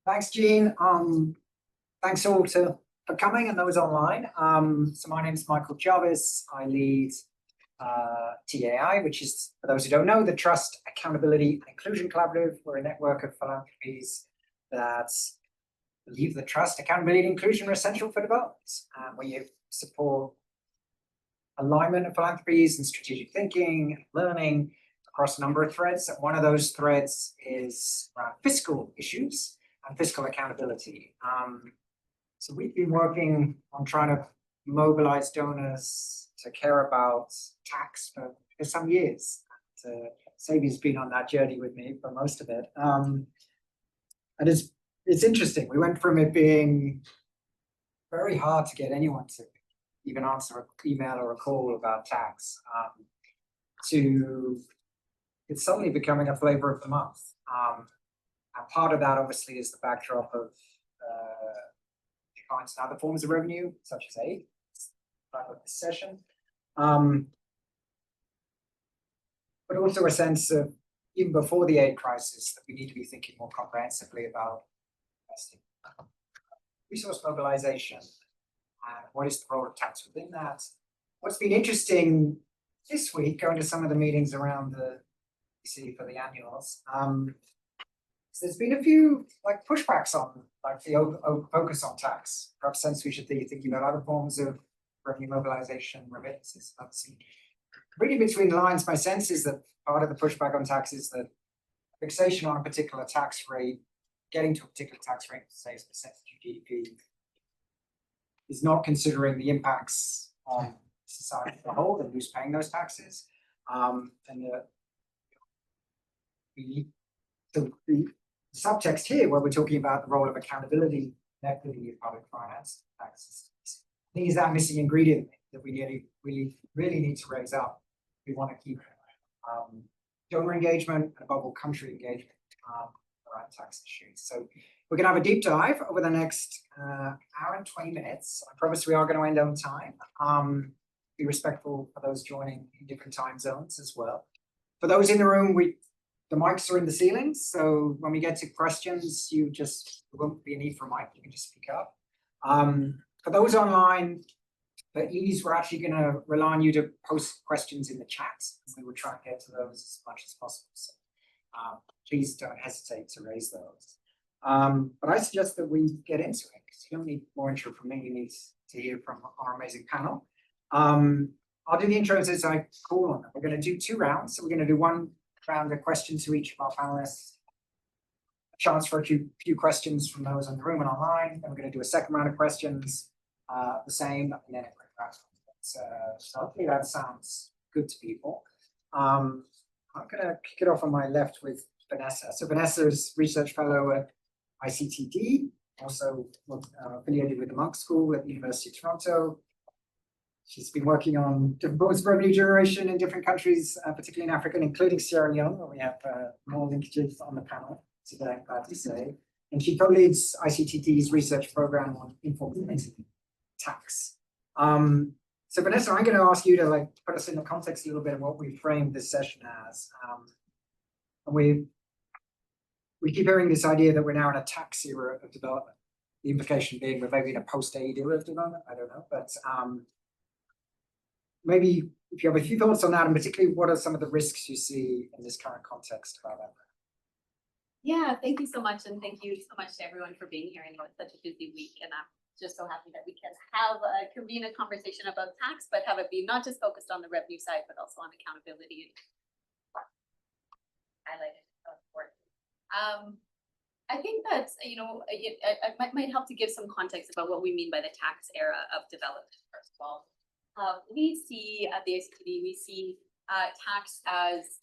Thanks, Jean. Thanks all for coming and those online. So my name is Michael Jarvis. I lead TAI, which is, for those who don't know, the Trust, Accountability and Inclusion Collaborative. We're a network of philanthropies that believe that trust, accountability and inclusion are essential for development. We support alignment of philanthropies and strategic thinking, learning across a number of threads. And one of those threads is around fiscal issues and fiscal accountability. So we've been working on trying to mobilize donors to care about tax for some years. Sabi's been on that journey with me for most of it. And it's interesting. We went from it being very hard to get anyone to even answer an email or a call about tax to it's suddenly becoming a flavor of the month. And part of that obviously is the backdrop of declines in other forms of revenue, such as aid, part of this session. But also a sense of, even before the aid crisis, that we need to be thinking more comprehensively about investing, resource mobilization, what is the role of tax within that. What's been interesting this week, going to some of the meetings around the DC for the annuals, there's been a few pushbacks on the focus on tax. Perhaps sense we should be thinking about other forms of revenue mobilization, remittances. Reading between the lines, my sense is that part of the pushback on tax is that fixation on a particular tax rate, getting to a particular tax rate, say as a percentage of GDP, is not considering the impacts on society as a whole and who's paying those taxes. And the subtext here, where we're talking about the role of accountability and equity of public finance taxes, I think is that missing ingredient that we really need to raise up. We want to keep donor engagement and above all country engagement around tax issues. So we're going to have a deep dive over the next hour and 20 minutes. I promise we are going to end on time. Be respectful for those joining in different time zones as well. For those in the room, the mics are in the ceilings, so when we get to questions, there won't be a need for a mic. You can just speak up. For those online, for ease, we're actually going to rely on you to post questions in the chat. We will try and get to those as much as possible. So please don't hesitate to raise those. But I suggest that we get into it, because you don't need more intro from me. You need to hear from our amazing panel. I'll do the intros as I call on them. We're going to do 2 rounds. So we're going to do 1 round of questions to each of our panelists, a chance for a few questions from those in the room and online. Then we're going to do a second round of questions, the same, and then a quick round. So hopefully that sounds good to people. I'm going to kick it off on my left with Vanessa. So Vanessa is research fellow at ICTD, also affiliated with the Monk School at the University of Toronto. She's been working on different forms of revenue generation in different countries, particularly in Africa, including Sierra Leone, where we have more linkages on the panel today, I'm glad to say. And she co-leads ICTD's research program on informal tax. So Vanessa, I'm going to ask you to put us in the context a little bit of what we framed this session as. And we keep hearing this idea that we're now in a tax era of development. The implication being we're maybe in a post-aid era of development. I don't know, but maybe if you have a few thoughts on that, and particularly what are some of the risks you see in this current context about that? Yeah, thank you so much. And thank you so much to everyone for being here. I know it's such a busy week, and I'm just so happy that we can convene a conversation about tax, but have it be not just focused on the revenue side, but also on accountability. Highlighted how important. I think that's, it might help to give some context about what we mean by the tax era of development, first of all. We see at the ICTD, we see tax as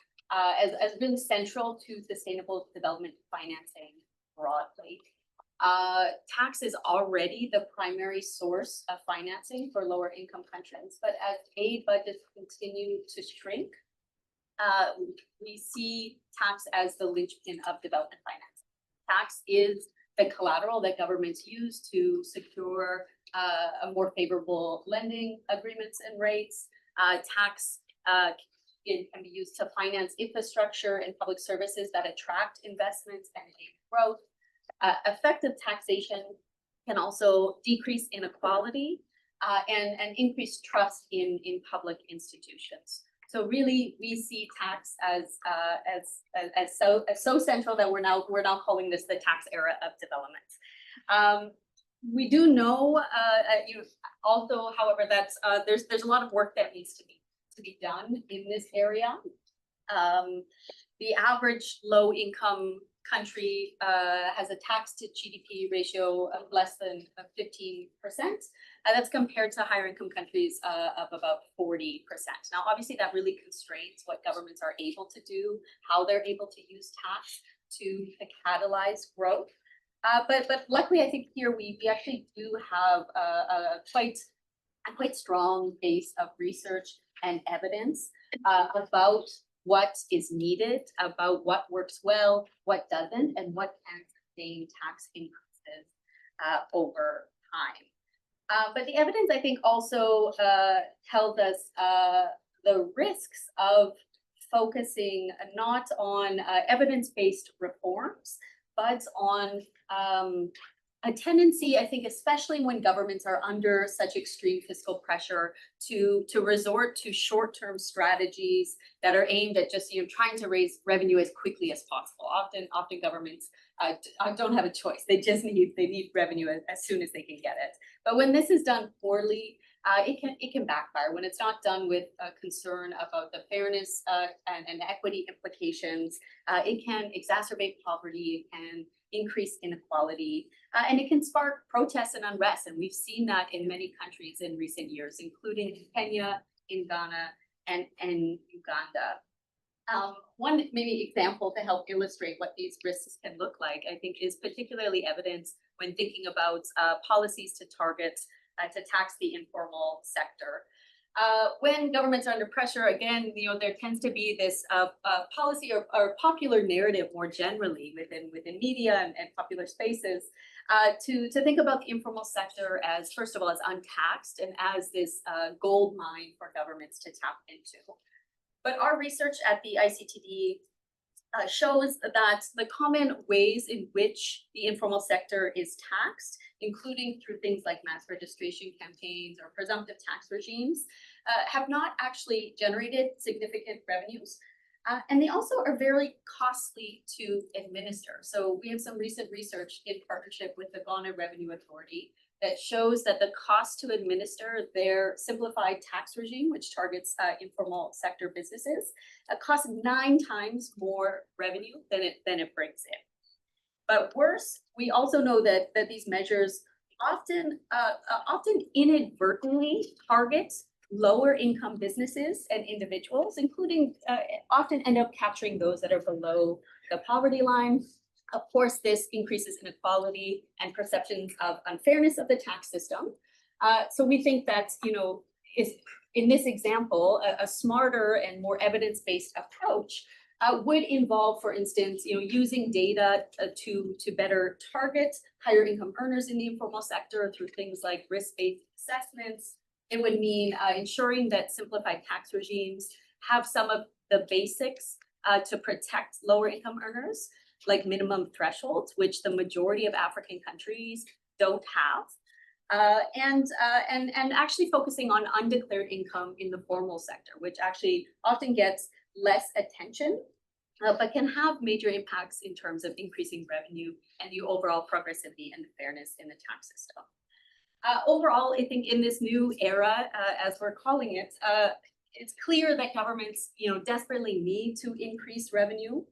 really central to sustainable development financing broadly. Tax is already the primary source of financing for lower income countries, but as aid budgets continue to shrink, we see tax as the linchpin of development financing. Tax is the collateral that governments use to secure a more favorable lending agreements and rates. Tax can be used to finance infrastructure and public services that attract investments and aid growth. Effective taxation can also decrease inequality and increase trust in public institutions. So really, we see tax as so central that we're now calling this the tax era of development. We do know, also, however, that's there's a lot of work that needs to be done in this area. The average low income country has a tax to GDP ratio of less than 15%. That's compared to higher income countries of about 40%. Now, obviously, that really constrains what governments are able to do, how they're able to use tax to catalyze growth. But luckily, I think here we actually do have a quite strong base of research and evidence about what is needed, about what works well, what doesn't, and what can sustain tax increases over time. But the evidence, I think, also tells us the risks of focusing not on evidence-based reforms, but on a tendency, I think, especially when governments are under such extreme fiscal pressure, to resort to short-term strategies that are aimed at just trying to raise revenue as quickly as possible. Often governments don't have a choice; they need revenue as soon as they can get it. But when this is done poorly, it can backfire. When it's not done with concern about the fairness and equity implications, it can exacerbate poverty, it can increase inequality, and it can spark protests and unrest. And we've seen that in many countries in recent years, including in Kenya, in Ghana, and Uganda. One maybe example to help illustrate what these risks can look like, I think, is particularly evident when thinking about policies to target to tax the informal sector. When governments are under pressure, again, there tends to be this policy or popular narrative more generally within media and popular spaces to think about the informal sector as, first of all, as untaxed and as this gold mine for governments to tap into. But our research at the ICTD shows that the common ways in which the informal sector is taxed, including through things like mass registration campaigns or presumptive tax regimes, have not actually generated significant revenues. And they also are very costly to administer. So we have some recent research in partnership with the Ghana Revenue Authority that shows that the cost to administer their simplified tax regime, which targets informal sector businesses, costs 9 times more revenue than it brings in. But worse, we also know that these measures often inadvertently target lower income businesses and individuals, including often end up capturing those that are below the poverty line. Of course, this increases inequality and perceptions of unfairness of the tax system. So we think that, is in this example, a smarter and more evidence-based approach would involve, for instance, using data to better target higher income earners in the informal sector through things like risk-based assessments. It would mean ensuring that simplified tax regimes have some of the basics to protect lower income earners, like minimum thresholds, which the majority of African countries don't have. And actually focusing on undeclared income in the formal sector, which actually often gets less attention, but can have major impacts in terms of increasing revenue and the overall progressivity and the fairness in the tax system. Overall, I think in this new era, as we're calling it, it's clear that governments, desperately need to increase revenue,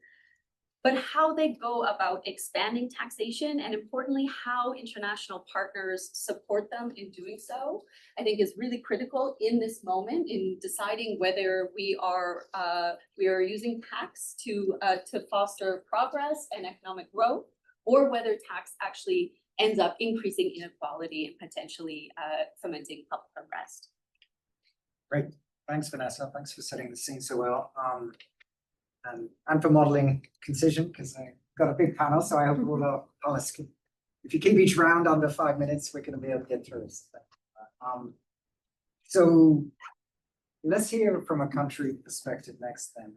but how they go about expanding taxation, and importantly, how international partners support them in doing so, I think is really critical in this moment in deciding whether we are using tax to foster progress and economic growth, or whether tax actually ends up increasing inequality and potentially fomenting public unrest. Great, thanks, Vanessa. Thanks for setting the scene so well. And for modeling concision, because I've got a big panel, so I hope all our panelists can, if you keep each round under 5 minutes, we're going to be able to get through. So let's hear from a country perspective next then.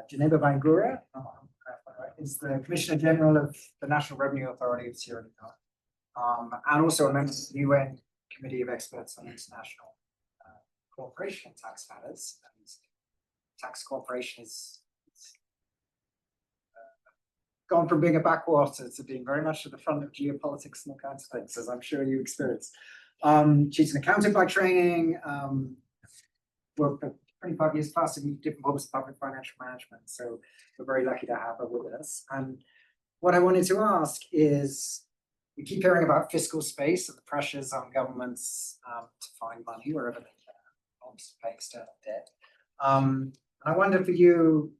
Geneva Bangura, right? is the Commissioner General of the National Revenue Authority of Sierra Leone, and also a member of the UN Committee of Experts on International Cooperation and Tax Matters. And tax cooperation is gone from being a backwater to being very much at the front of geopolitics and all kinds of things, as I'm sure you experienced. She's an accountant by training, worked for 25 years plus in different forms of public financial management. So we're very lucky to have her with us. And what I wanted to ask is, we keep hearing about fiscal space and the pressures on governments to find money wherever they can, obviously pay external debt. And I wonder for you,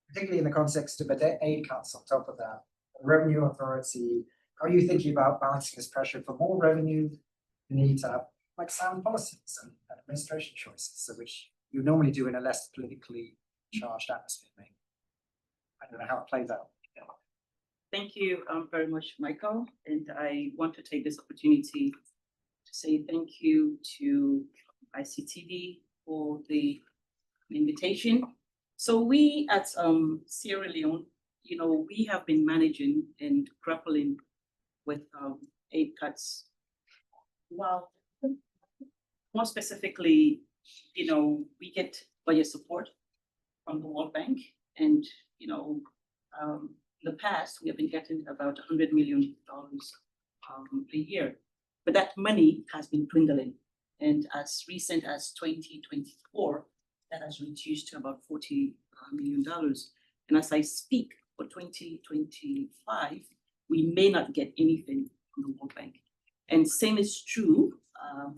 particularly in the context of aid cuts on top of that, the Revenue Authority, how are you thinking about balancing this pressure for more revenue, the need to have like sound policies and administration choices, so which you normally do in a less politically charged atmosphere, maybe? I don't know how it plays out. Thank you very much, Michael. And I want to take this opportunity to say thank you to ICTD for the invitation. So we at Sierra Leone, we have been managing and grappling with aid cuts. Well, more specifically, we get budget support from the World Bank, and in the past we have been getting about $100 million a year, but that money has been dwindling, and as recent as 2024, that has reduced to about $40 million. And as I speak, for 2025, we may not get anything from the World Bank. And same is true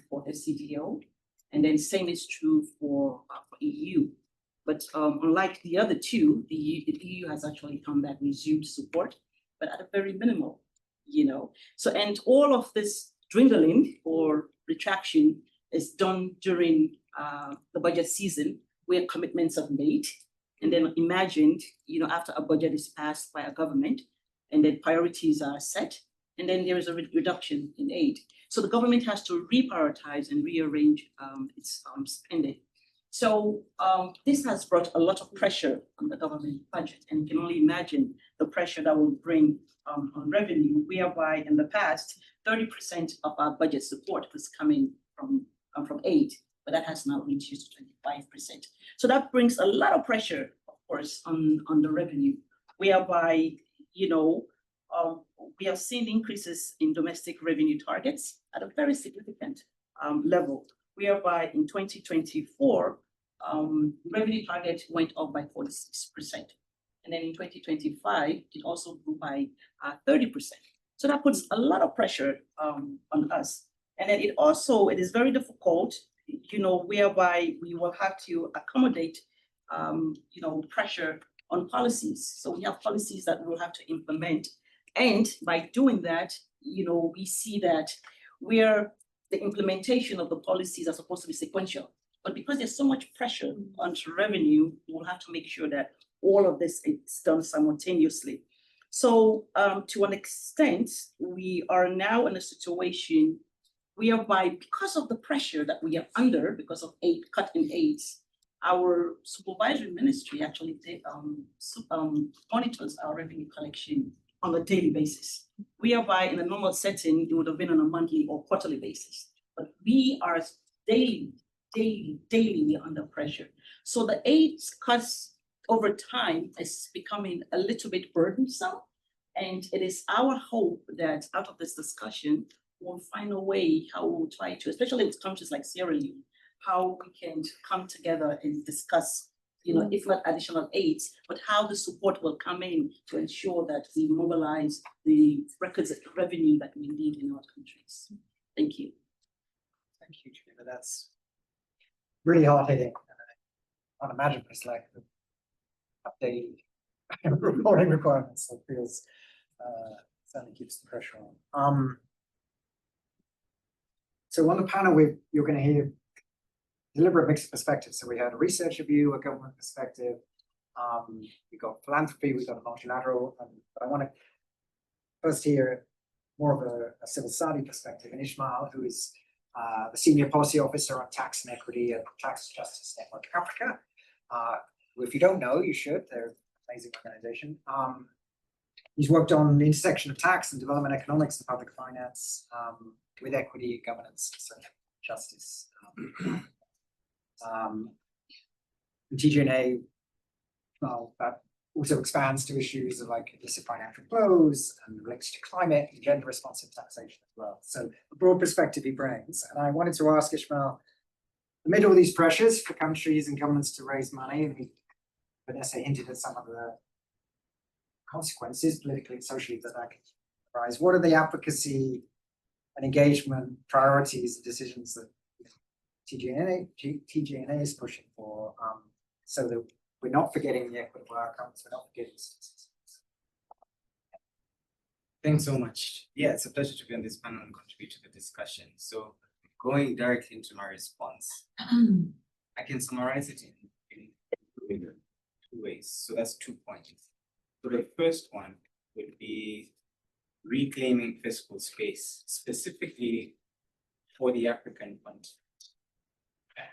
for the CDO, and then same is true for EU. But unlike the other two, the EU has actually come back, resumed support, but at a very minimal, So, and all of this dwindling or retraction is done during the budget season, where commitments are made, and then imagined, after a budget is passed by a government, and then priorities are set, and then there is a reduction in aid. So the government has to reprioritize and rearrange its spending. So this has brought a lot of pressure on the government budget, and you can only imagine the pressure that will bring on revenue, whereby in the past, 30% of our budget support was coming from aid, but that has now reduced to 25%. So that brings a lot of pressure, of course, on the revenue, whereby, we have seen increases in domestic revenue targets at a very significant level, whereby in 2024, revenue target went up by 46%. And then in 2025, it also grew by 30%. So that puts a lot of pressure on us. And then it is very difficult, whereby we will have to accommodate, pressure on policies. So we have policies that we'll have to implement. And by doing that, we see that where the implementation of the policies are supposed to be sequential, but because there's so much pressure onto revenue, we'll have to make sure that all of this is done simultaneously. So to an extent, we are now in a situation whereby, because of the pressure that we are under, because of cut in aids, our supervisory ministry actually monitors our revenue collection on a daily basis, whereby in a normal setting, it would have been on a monthly or quarterly basis. But we are daily under pressure. So the aids cuts over time is becoming a little bit burdensome. And it is our hope that out of this discussion, we'll find a way how we'll try to, especially with countries like Sierra Leone, how we can come together and discuss, if not additional aids, but how the support will come in to ensure that we mobilize the requisite revenue that we need in our countries. Thank you. Thank you, Julia. That's really hard hitting. I can't imagine it's like the updated reporting requirements. That feels certainly keeps the pressure on. So on the panel, you're going to hear deliberate mixed perspectives. So we had a research review, a government perspective. We got philanthropy, we got a multilateral. But I want to first hear more of a civil society perspective. And Ishmael, who is the senior policy officer on tax and equity at Tax Justice Network Africa. If you don't know, you should. They're amazing organization. He's worked on the intersection of tax and development economics and public finance, with equity, governance, social justice. TGNA, well, that also expands to issues of like illicit financial flows and relates to climate and gender responsive taxation as well. So a broad perspective he brings. And I wanted to ask Ishmael, amid all these pressures for countries and governments to raise money, and Vanessa hinted at some of the consequences politically and socially that could arise. What are the advocacy and engagement priorities and decisions that TGNA is pushing for, so that we're not forgetting the equitable outcomes, we're not forgetting citizens? Thanks so much. Yeah, it's a pleasure to be on this panel and contribute to the discussion. So going directly into my response, I can summarize it in two ways. So that's 2 points. So the first one would be reclaiming fiscal space, specifically for the African continent.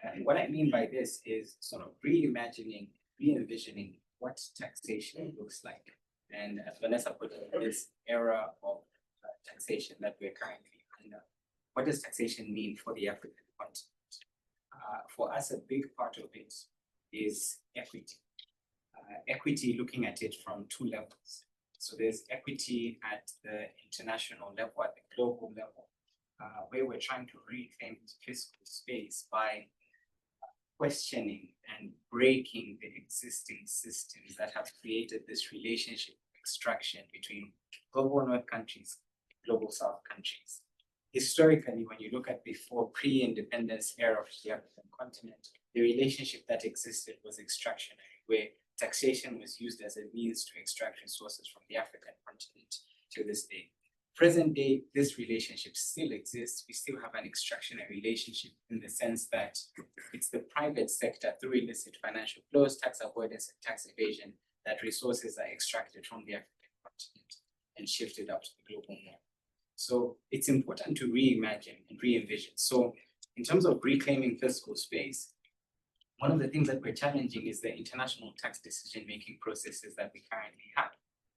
And what I mean by this is sort of reimagining, re-envisioning what taxation looks like. And as Vanessa put it, this era of taxation that we're currently under, what does taxation mean for the African continent? For us, a big part of it is equity. Equity, looking at it from two levels. So there's equity at the international level, at the global level, where we're trying to reclaim fiscal space by questioning and breaking the existing systems that have created this relationship of extraction between global north countries and global south countries. Historically, when you look at before pre-independence era of the African continent, the relationship that existed was extractionary, where taxation was used as a means to extract resources from the African continent to this day. Present day, this relationship still exists. We still have an extractionary relationship in the sense that it's the private sector through illicit financial flows, tax avoidance, and tax evasion that resources are extracted from the African continent and shifted up to the global north. So it's important to reimagine and re-envision. So in terms of reclaiming fiscal space, one of the things that we're challenging is the international tax decision-making processes that we currently have,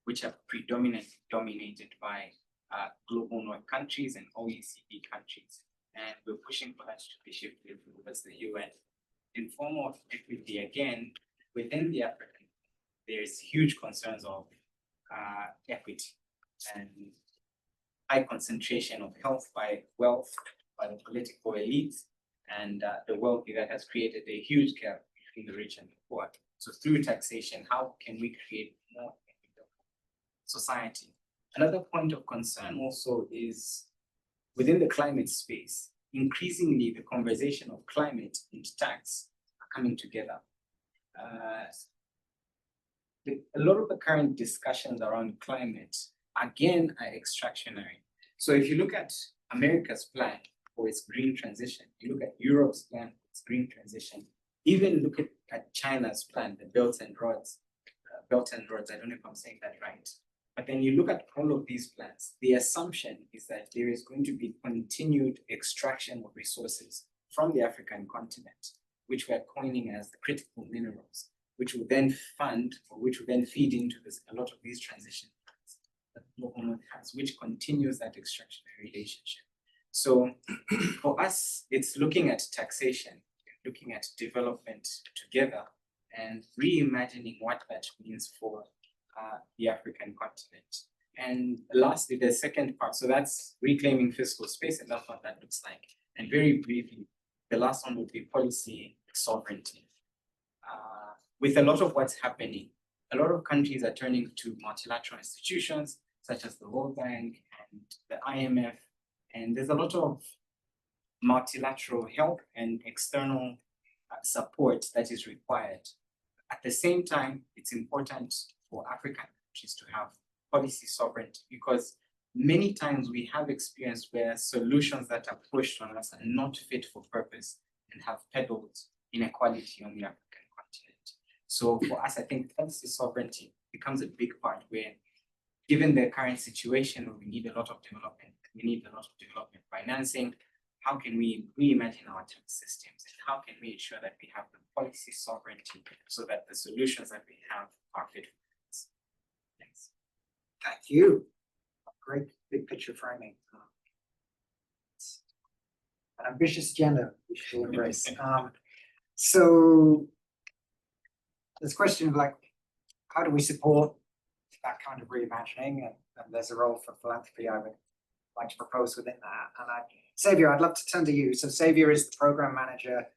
which are predominantly dominated by global north countries and OECD countries. And we're pushing for that to be shifted towards the UN. In form of equity, again, within the African, there's huge concerns of equity and high concentration of health by wealth, by the political elites, and the wealthy that has created a huge gap between the rich and the poor. So through taxation, how can we create more equitable society? Another point of concern also is within the climate space, increasingly the conversation of climate and tax are coming together. A lot of the current discussions around climate, again, are extractionary. So if you look at America's plan for its green transition, you look at Europe's plan for its green transition, even look at China's plan, the Belt and Roads, I don't know if I'm saying that right. But then you look at all of these plans, the assumption is that there is going to be continued extraction of resources from the African continent, which we're coining as the critical minerals, which will then fund or which will then feed into a lot of these transition plans that the global north has, which continues that extractionary relationship. So for us, it's looking at taxation, looking at development together and reimagining what that means for the African continent. And lastly, the second part, so that's reclaiming fiscal space, and that's what that looks like. And very briefly, the last one would be policy sovereignty. With a lot of what's happening, a lot of countries are turning to multilateral institutions, such as the World Bank and the IMF, and there's a lot of multilateral help and external support that is required. At the same time, it's important for African countries to have policy sovereignty, because many times we have experienced where solutions that are pushed on us are not fit for purpose and have peddled inequality on the African continent. So for us, I think policy sovereignty becomes a big part where, given the current situation where we need a lot of development financing, how can we reimagine our tax systems, and how can we ensure that we have the policy sovereignty so that the solutions that we have are fit for Thanks. Thank you. Great big picture framing. It's an ambitious agenda we should all embrace. So this question of like, how do we support that kind of reimagining? And there's a role for philanthropy I would like to propose within that. And Xavier, I'd love to turn to you. So Xavier is the program manager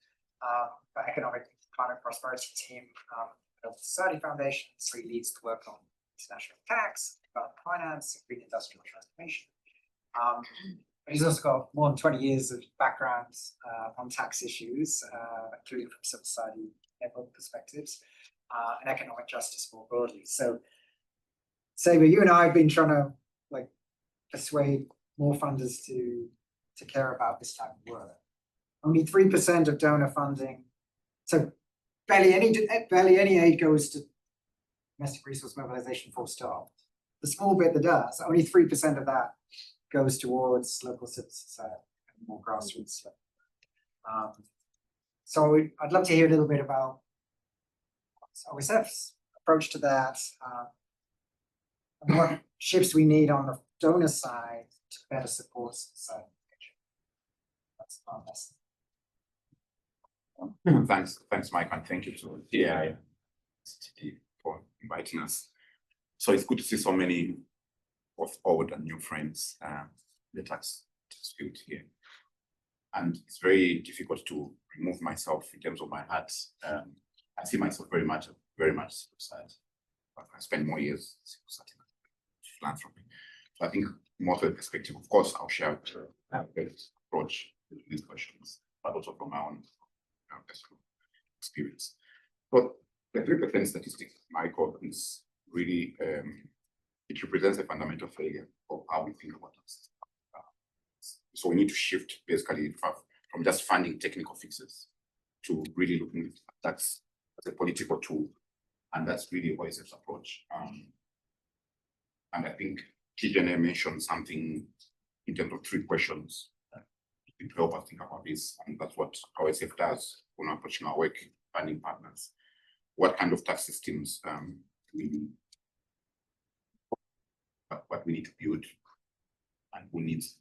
for Economic Climate Prosperity Team of the Society Foundation. So he leads the work on international tax, development finance, and green industrial transformation. But he's also got more than 20 years of background on tax issues, including from civil society level perspectives, and economic justice more broadly. So Xavier, you and I have been trying to like persuade more funders to care about this type of work. Only 3% of donor funding, so barely any aid goes to domestic resource mobilization full stop. The small bit that does, only 3% of that goes towards local civil society and more grassroots. So I'd love to hear a little bit about OSF's approach to that, and what shifts we need on the donor side to better support society. That's our best. Thanks, Mike, and thank you to TAI ICTD for inviting us. So it's good to see so many of old and new friends in the tax field here. And it's very difficult to remove myself in terms of my heart. I see myself very much civil society. I spend more years in civil society than philanthropy. So I think more of the perspective, of course, I'll share approach to these questions, but also from my own personal experience. But the 3% statistic, Michael, is really, it represents a fundamental failure of how we think about taxes. So we need to shift basically from just funding technical fixes to really looking at tax as a political tool. And that's really OSF's approach. And I think TJN mentioned something in terms of 3 questions to help us think about this. And that's what OSF does when approaching our work funding partners. What kind of tax systems we need, what we need to build, and who needs,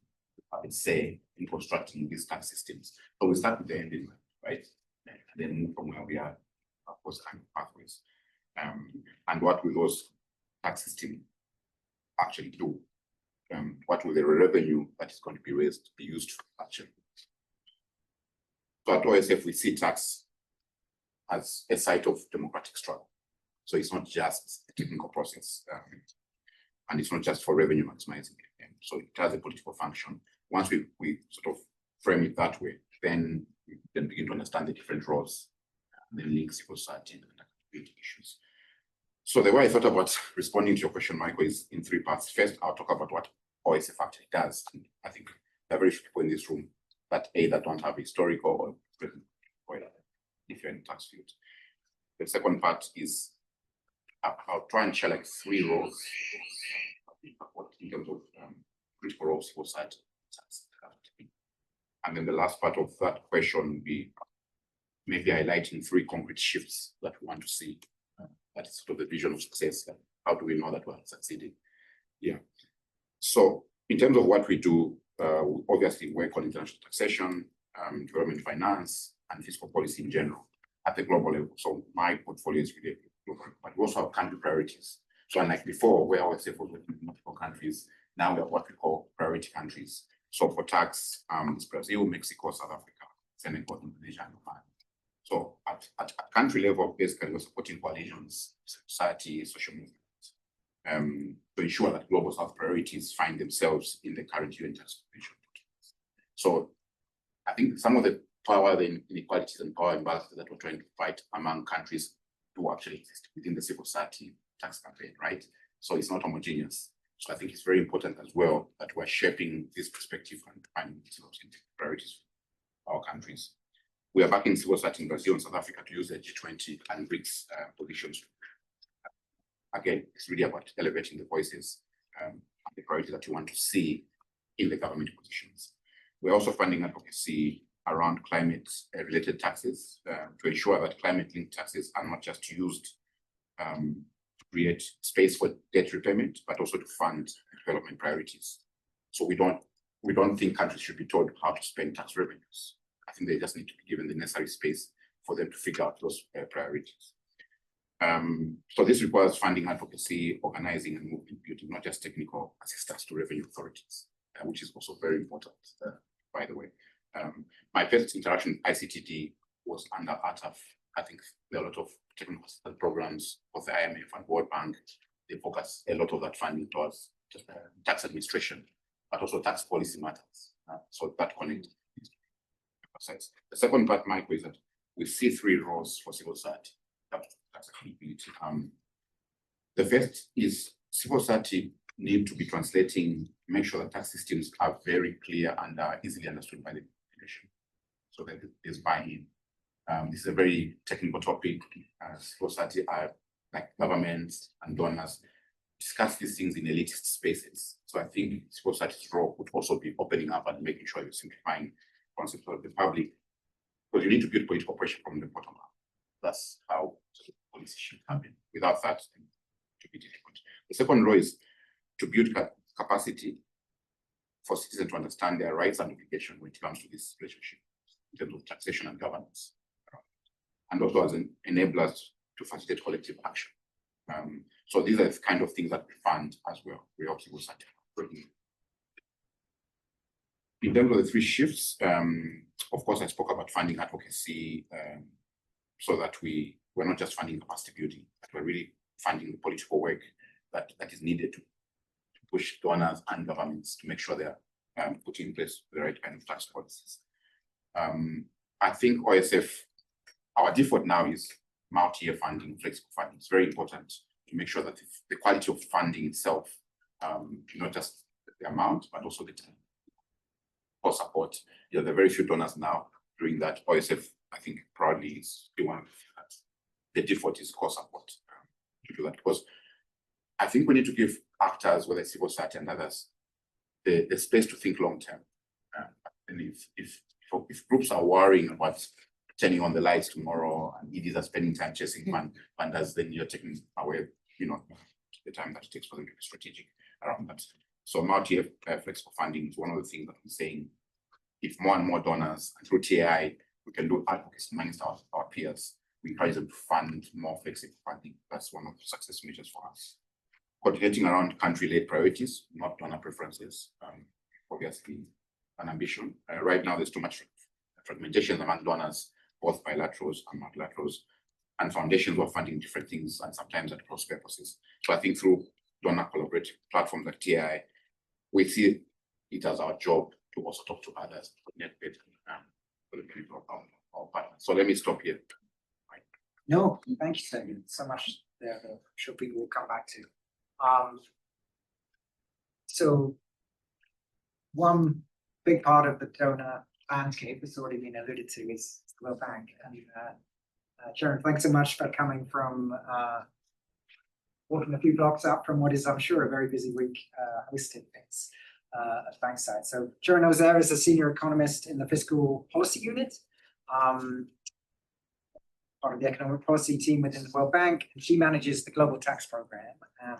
I would say, in constructing these tax systems. So we start with the end in mind, right? And then move from where we are, of course, kind of pathways. And what will those tax systems actually do? What will the revenue that is going to be raised be used for actually? So at OSF, we see tax as a site of democratic struggle. So it's not just a technical process, and it's not just for revenue maximizing. So it has a political function. Once we sort of frame it that way, then we then begin to understand the different roles, the link civil society and accountability issues. So the way I thought about responding to your question, Michael, is in 3 parts. First, I'll talk about what OSF actually does. And I think there are very few people in this room that either don't have historical or present if you're in the tax field. The second part is I'll try and share like 3 roles in terms of critical roles civil society. And then the last part of that question will be maybe highlighting 3 concrete shifts that we want to see. That is sort of the vision of success. How do we know that we're succeeding? Yeah. So in terms of what we do, we obviously work on international taxation, development finance, and fiscal policy in general at the global level. So my portfolio is really global, but we also have country priorities. So unlike before, where our CFOs were in multiple countries, now we have what we call priority countries. So for tax, it's Brazil, Mexico, South Africa, Senegal, Indonesia, and Japan. So at country level, basically, we're supporting coalitions, society, social movements, to ensure that global South priorities find themselves in the current UN tax convention. So I think some of the power, the inequalities and power imbalances that we're trying to fight among countries do actually exist within the civil society tax campaign, right? So it's not homogeneous. So I think it's very important as well that we're shaping this perspective and finding priorities for our countries. We are backing civil society in Brazil and South Africa to use the G20 and BRICS positions. Again, it's really about elevating the voices and the priorities that you want to see in the government positions. We're also funding advocacy around climate-related taxes to ensure that climate-linked taxes are not just used to create space for debt repayment, but also to fund development priorities. So we don't think countries should be told how to spend tax revenues. I think they just need to be given the necessary space for them to figure out those priorities. So this requires funding advocacy, organizing, and movement building, not just technical assistance to revenue authorities, which is also very important, by the way. My first interaction with ICTD was under ATAF. I think there are a lot of technical assistance programs of the IMF and World Bank. They focus a lot of that funding towards tax administration, but also tax policy matters. So that connects. The second part, Michael, is that we see three roles for civil society. That's accountability. The first is civil society need to be translating, make sure that tax systems are very clear and are easily understood by the population, so that there's buy-in. This is a very technical topic. Civil society are like governments and donors discuss these things in elitist spaces. So I think civil society's role would also be opening up and making sure you're simplifying concepts for the public, because you need to build political pressure from the bottom up. That's how policy should happen. Without that, it would be difficult. The second role is to build capacity for citizens to understand their rights and obligations when it comes to this relationship in terms of taxation and governance, and also as enablers to facilitate collective action. So these are the kind of things that we fund as well. We help civil society. In terms of the three shifts, of course, I spoke about funding advocacy, so that we're not just funding capacity building, but we're really funding the political work that is needed to push donors and governments to make sure they're putting in place the right kind of tax policies. I think OSF, our default now is multi-year funding, flexible funding. It's very important to make sure that the quality of funding itself, not just the amount, but also the time. For support, there are very few donors now doing that. OSF, I think, proudly is the one that the default is core support to do that, because I think we need to give actors, whether it's civil society and others, the space to think long term. And if groups are worrying about turning on the lights tomorrow and EDs are spending time chasing funders, then you're taking away, the time that it takes for them to be strategic around that. So multi-year flexible funding is one of the things that I'm saying. If more and more donors, and through TAI, we can do advocacy amongst our peers, we encourage them to fund more flexible funding. That's one of the success measures for us. Coordinating around country-led priorities, not donor preferences, obviously an ambition. Right now, there's too much fragmentation among donors, both bilaterals and multilaterals, and foundations who are funding different things and sometimes at cross purposes. So I think through donor collaborative platforms like TAI, we see it as our job to also talk to others, coordinate better for the benefit of our partners. So let me stop here. No, thank you so much there that I'm sure people will come back to. So one big part of the donor landscape has already been alluded to is the World Bank. And Sharon, thanks so much for coming from walking a few blocks up from what is, I'm sure, a very busy week hosting things at Bankside. So Sharon Ozair is a senior economist in the fiscal policy unit, part of the economic policy team within the World Bank, and she manages the global tax program and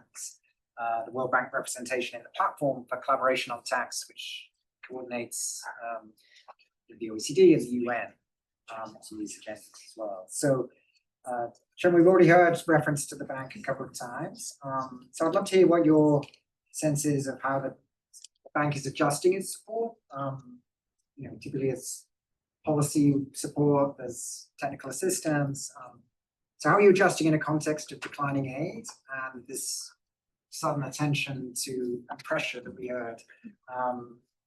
the World Bank representation in the platform for collaboration on tax, which coordinates the OECD and the UN on these events as well. So Sharon, we've already heard reference to the bank a couple of times. So I'd love to hear what your sense is of how the bank is adjusting its support. Typically it's policy support, there's technical assistance. So how are you adjusting in a context of declining aid and this sudden attention to and pressure that we heard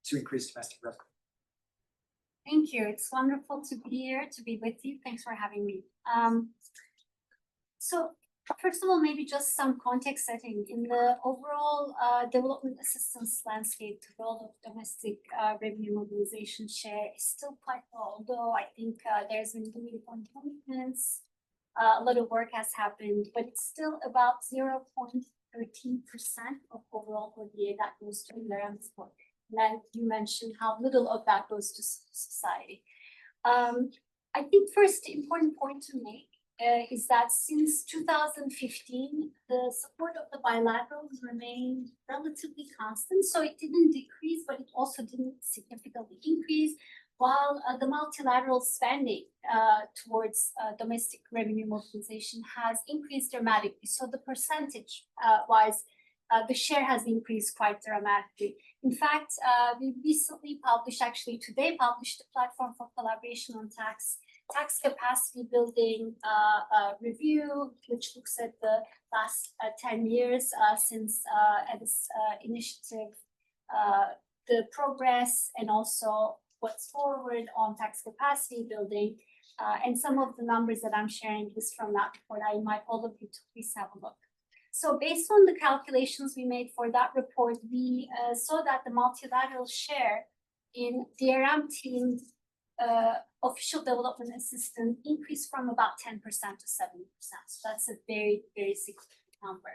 to increase domestic revenue? Thank you. It's wonderful to be here, to be with you. Thanks for having me. So first of all, maybe just some context setting. In the overall development assistance landscape, the role of domestic revenue mobilization share is still quite low, although I think there's been limited on commitments. A lot of work has happened, but it's still about 0.13% of overall ODA that goes to land support. And you mentioned how little of that goes to society. I think first, the important point to make is that since 2015, the support of the bilaterals remained relatively constant. So it didn't decrease, but it also didn't significantly increase, while the multilateral spending towards domestic revenue mobilization has increased dramatically. So the percentage wise, the share has increased quite dramatically. In fact, we recently published, actually today published, a platform for collaboration on tax capacity building review, which looks at the last 10 years since this initiative, the progress, and also what's forward on tax capacity building. And some of the numbers that I'm sharing is from that report. I invite all of you to please have a look. So based on the calculations we made for that report, we saw that the multilateral share in DRM team official development assistance increased from about 10% to 70%. So that's a very, very significant number.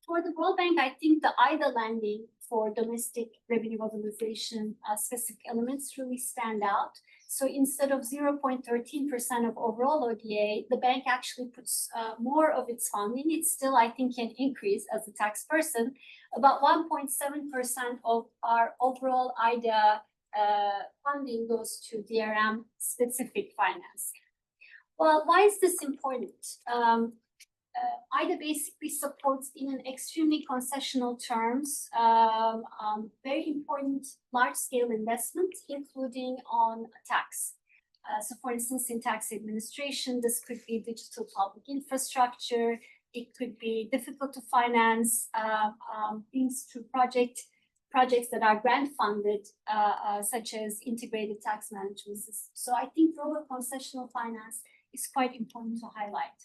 For the World Bank, I think the IDA lending for domestic revenue mobilization specific elements really stand out. So instead of 0.13% of overall ODA, the bank actually puts more of its funding. It still, I think, can increase as a tax person. About 1.7% of our overall IDA funding goes to DRM specific finance. Well, why is this important? IDA basically supports in an extremely concessional terms, very important large-scale investments, including on tax. So for instance, in tax administration, this could be digital public infrastructure. It could be difficult to finance things through projects that are grant funded, such as integrated tax management systems. So I think global concessional finance is quite important to highlight.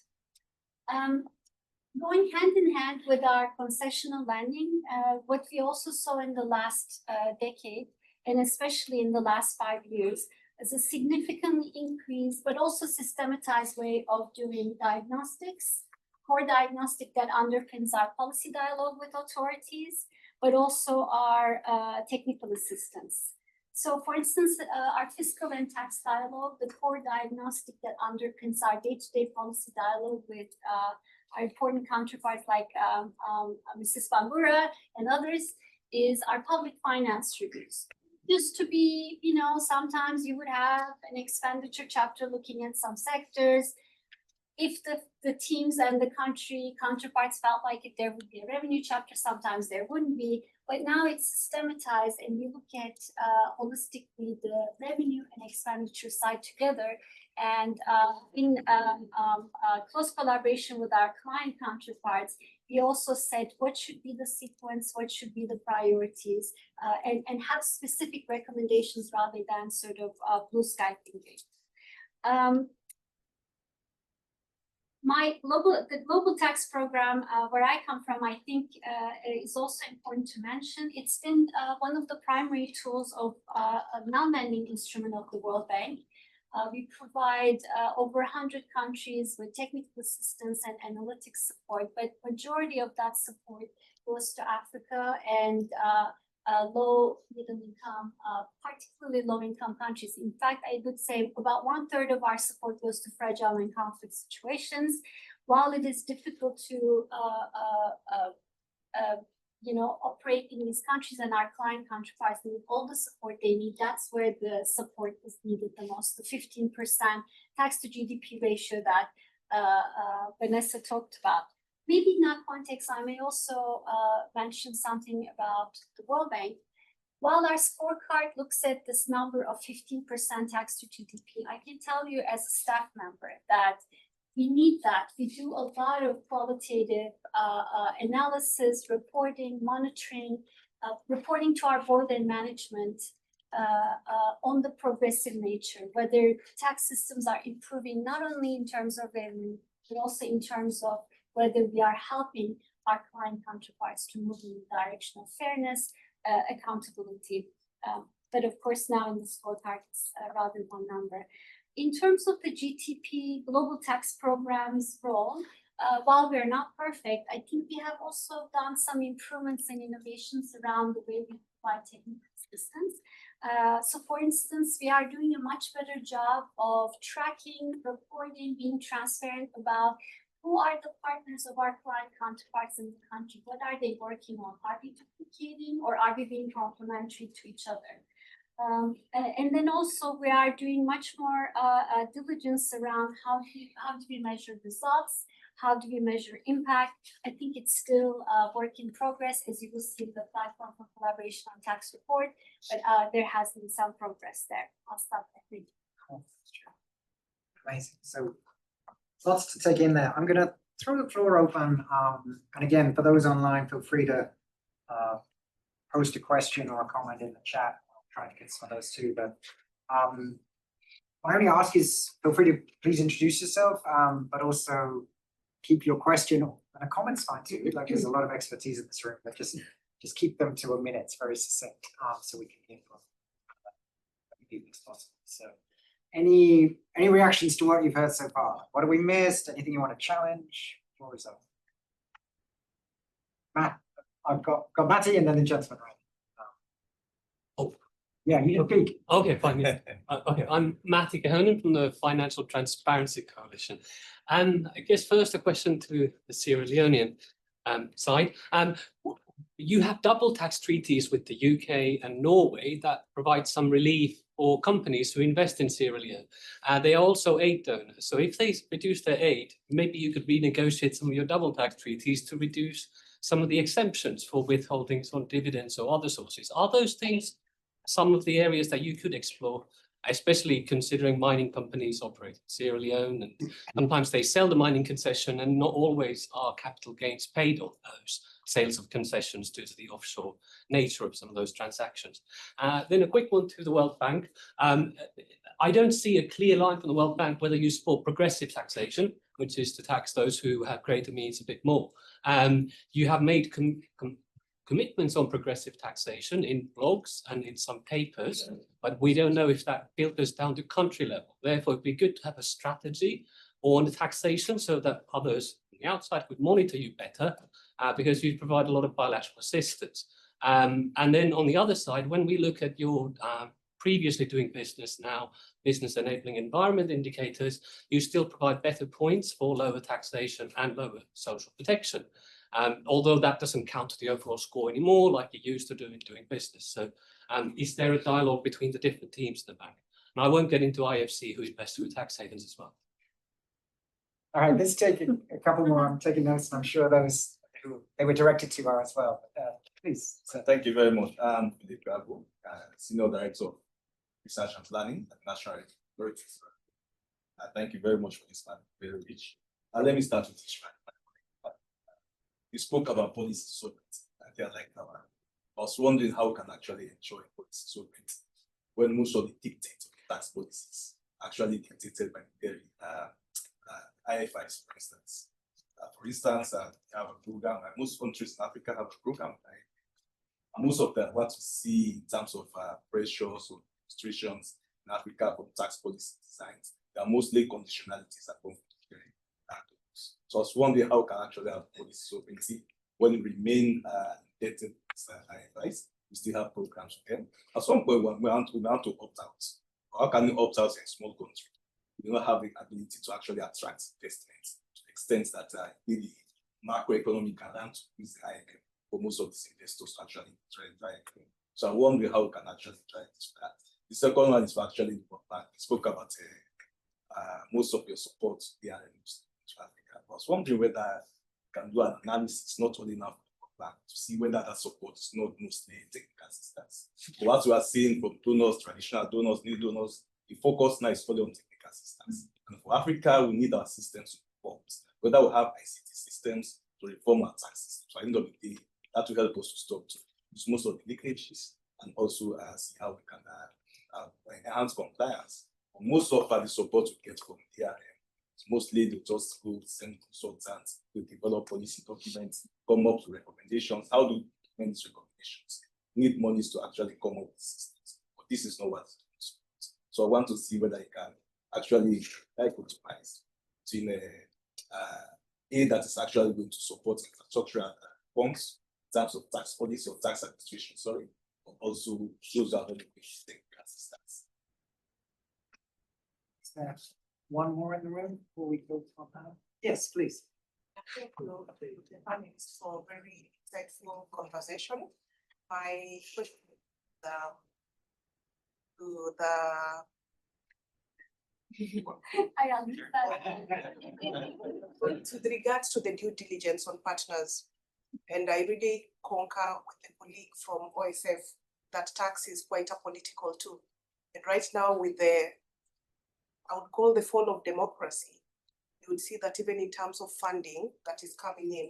Going hand in hand with our concessional lending, what we also saw in the last decade, and especially in the last 5 years, is a significantly increased, but also systematized way of doing diagnostics, core diagnostic that underpins our policy dialogue with authorities, but also our technical assistance. So for instance, our fiscal and tax dialogue, the core diagnostic that underpins our day-to-day policy dialogue with our important counterparts like Mrs. Bambura and others, is our public finance reviews. Just to be, sometimes you would have an expenditure chapter looking at some sectors. If the teams and the country counterparts felt like it, there would be a revenue chapter, sometimes there wouldn't be. But now it's systematized, and we look at holistically the revenue and expenditure side together. And in close collaboration with our client counterparts, we also said what should be the sequence, what should be the priorities, and have specific recommendations rather than sort of blue sky thinking. The global tax program, where I come from, I think is also important to mention. It's been one of the primary tools of a non-lending instrument of the World Bank. We provide over 100 countries with technical assistance and analytics support, but majority of that support goes to Africa and low middle income, particularly low income countries. In fact, I would say about 1/3 of our support goes to fragile and conflict situations. While it is difficult to operate in these countries, and our client counterparts need all the support they need, that's where the support is needed the most. The 15% tax to GDP ratio that Vanessa talked about. Maybe in that context, I may also mention something about the World Bank. While our scorecard looks at this number of 15% tax to GDP, I can tell you as a staff member that we need that. We do a lot of qualitative analysis, reporting, monitoring, reporting to our board and management on the progressive nature, whether tax systems are improving not only in terms of revenue, but also in terms of whether we are helping our client counterparts to move in the direction of fairness, accountability. But of course, now in the scorecard, it's rather one number. In terms of the GTP global tax program's role, while we're not perfect, I think we have also done some improvements and innovations around the way we provide technical assistance. So for instance, we are doing a much better job of tracking, reporting, being transparent about who are the partners of our client counterparts in the country. What are they working on? Are we duplicating or are we being complementary to each other? And then also we are doing much more diligence around how do we measure results? How do we measure impact? I think it's still a work in progress, as you will see the platform for collaboration on tax report, but there has been some progress there. I'll stop there. Thank you. Amazing. So lots to take in there. I'm gonna throw the floor open. And again, for those online, feel free to post a question or a comment in the chat. I'll try to get some of those too. But my only ask is feel free to please introduce yourself, but also keep your question and a comment's fine too. Like there's a lot of expertise in this room, but just keep them to a minute. It's very succinct, so we can hear from people as possible. So any reactions to what you've heard so far? What have we missed? Anything you want to challenge? Floor is open. Matt, I've got Matty and then the gentleman right. Oh. Yeah, you can speak. Okay, fine. Yeah. Okay, I'm Matty Cahonan from the Financial Transparency Coalition. And I guess first a question to the Sierra Leonean side. You have double tax treaties with the UK and Norway that provide some relief for companies who invest in Sierra Leone. They are also aid donors. So if they reduce their aid, maybe you could renegotiate some of your double tax treaties to reduce some of the exemptions for withholdings on dividends or other sources. Are those things some of the areas that you could explore, especially considering mining companies operate in Sierra Leone, and sometimes they sell the mining concession and not always are capital gains paid on those sales of concessions due to the offshore nature of some of those transactions. Then a quick one to the World Bank. I don't see a clear line from the World Bank whether you support progressive taxation, which is to tax those who have greater means a bit more. You have made commitments on progressive taxation in blogs and in some papers, but we don't know if that filters down to country level. Therefore, it'd be good to have a strategy on the taxation so that others on the outside would monitor you better, because you provide a lot of bilateral assistance. And then on the other side, when we look at your previously doing business, now business enabling environment indicators, you still provide better points for lower taxation and lower social protection. Although that doesn't count to the overall score anymore, like you used to do in doing business. So is there a dialogue between the different teams in the bank? And I won't get into IFC, who's best with tax havens as well. All right, let's take a couple more. I'm taking notes, and I'm sure those who they were directed to are as well. Please. So. Thank you very much. I'm Philip Gabo, Senior Director of Research and Planning at National Authorities. Thank you very much for this, very rich. Let me start with this. You spoke about policy sovereignty. I think I like that one. I was wondering how we can actually enjoy policy sovereignty when most of the dictates of the tax policies are actually dictated by the very IFIs, for instance. We have a program, like most countries in Africa have a program. Most of them what we see in terms of pressures or restrictions in Africa from tax policy designs, they are mostly conditionalities that come from the very So I was wondering how we can actually have policy sovereignty when we remain indebted to IFIs. We still have programs for them. At some point, we want to opt out. How can we opt out in a small country? We don't have the ability to actually attract investments to the extent that the macroeconomic can use the IMF for most of these investors to actually trade the IMF. So I wonder how we can actually try this for that. The second one is for actually the World Bank. You spoke about most of your support here in Africa. I was wondering whether you can do an analysis, not only enough to see whether that support is not mostly technical assistance. But what we are seeing from donors, traditional donors, new donors, the focus now is fully on technical assistance. And for Africa, we need our systems to reform. Whether we have ICT systems to reform our tax systems. So at the end of the day, that will help us to stop to use most of the leakages and also see how we can enhance compliance. But most of the support we get from DRM, mostly they just go send consultants, they develop policy documents, come up with recommendations. How do we implement these recommendations? We need monies to actually come up with systems. But this is not what it's doing. So I want to see whether you can actually optimize between that is actually going to support infrastructure funds in terms of tax policy or tax administration, sorry, but also those are very basic assistance. Is there one more in the room before we go to our panel? Yes, please. Thank you, the panelists, for very insightful conversation. My question to the I understand. with regards to the due diligence on partners, and I really concur with the colleague from OFF that tax is quite a political tool. And right now with I would call the fall of democracy, you would see that even in terms of funding that is coming in,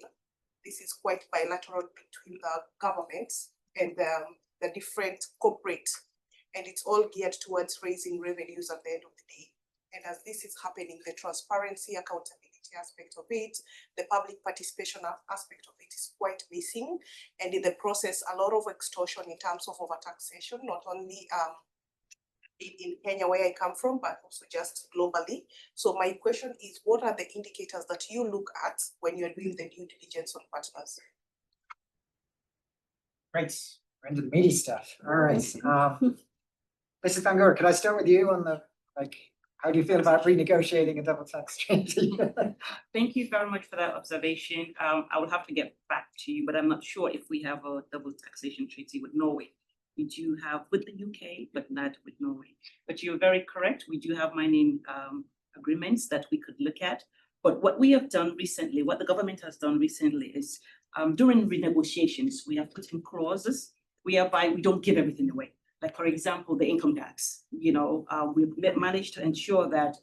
this is quite bilateral between the governments and the different corporate, and it's all geared towards raising revenues at the end of the day. And as this is happening, the transparency, accountability aspect of it, the public participation aspect of it is quite missing. And in the process, a lot of extortion in terms of overtaxation, not only in Kenya where I come from, but also just globally. So my question is, what are the indicators that you look at when you're doing the due diligence on partners? Great, we're into the meaty stuff. All right. Mrs. Van Goor, could I start with you on the, how do you feel about renegotiating a double tax treaty? Thank you very much for that observation. I will have to get back to you, but I'm not sure if we have a double taxation treaty with Norway. We do have with the UK, but not with Norway. But you're very correct. We do have mining agreements that we could look at. But what we have done recently, what the government has done recently is during renegotiations, we have put in clauses whereby we don't give everything away. Like, for example, the income tax, we've managed to ensure that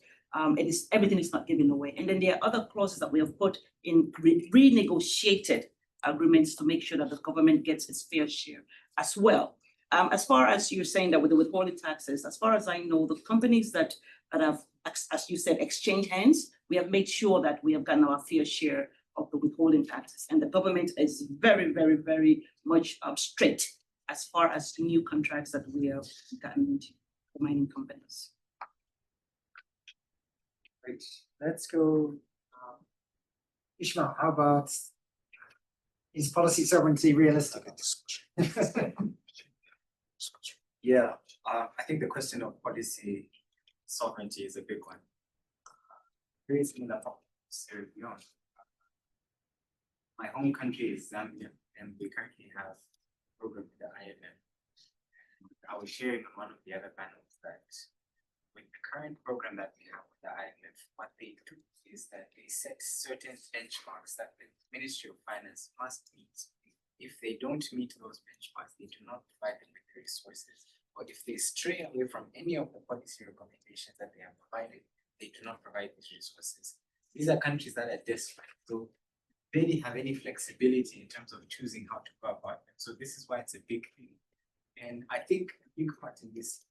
everything is not given away. And then there are other clauses that we have put in renegotiated agreements to make sure that the government gets its fair share as well. As far as you're saying that with the withholding taxes, as far as I know, the companies that have, as you said, exchanged hands, we have made sure that we have gotten our fair share of the withholding taxes. And the government is very, very, very much strict as far as new contracts that we have gotten into for mining companies. Great, let's go. Ishmael, how about, is policy sovereignty realistic? Yeah, I think the question of policy sovereignty is a big one. Very similar to Sierra Leone. My home country is Zambia, and we currently have a program with the IMF. I was sharing on one of the other panels that with the current program that we have with the IMF, what they do is that they set certain benchmarks that the Ministry of Finance must meet. If they don't meet those benchmarks, they do not provide them with the resources. Or if they stray away from any of the policy recommendations that they have provided, they do not provide these resources. These are countries that are desperate, so they barely have any flexibility in terms of choosing how to go about them. So this is why it's a big thing. And I think a big part in this,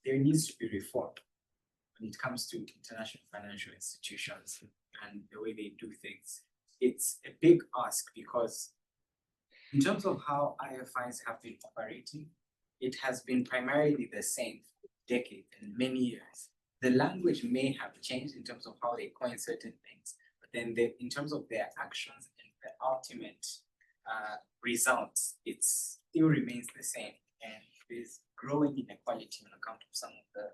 there needs to be reform when it comes to international financial institutions and the way they do things. It's a big ask because in terms of how IFIs have been operating, it has been primarily the same for decades and many years. The language may have changed in terms of how they coin certain things, but then in terms of their actions and the ultimate results, it still remains the same. And there's growing inequality on account of some of the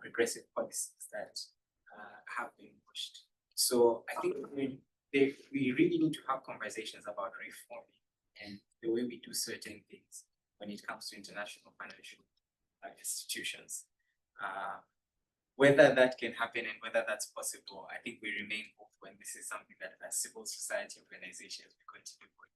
regressive policies that have been pushed. So I think we really need to have conversations about reforming and the way we do certain things when it comes to international financial institutions. Whether that can happen and whether that's possible, I think we remain hopeful, and this is something that as civil society organizations we continue with.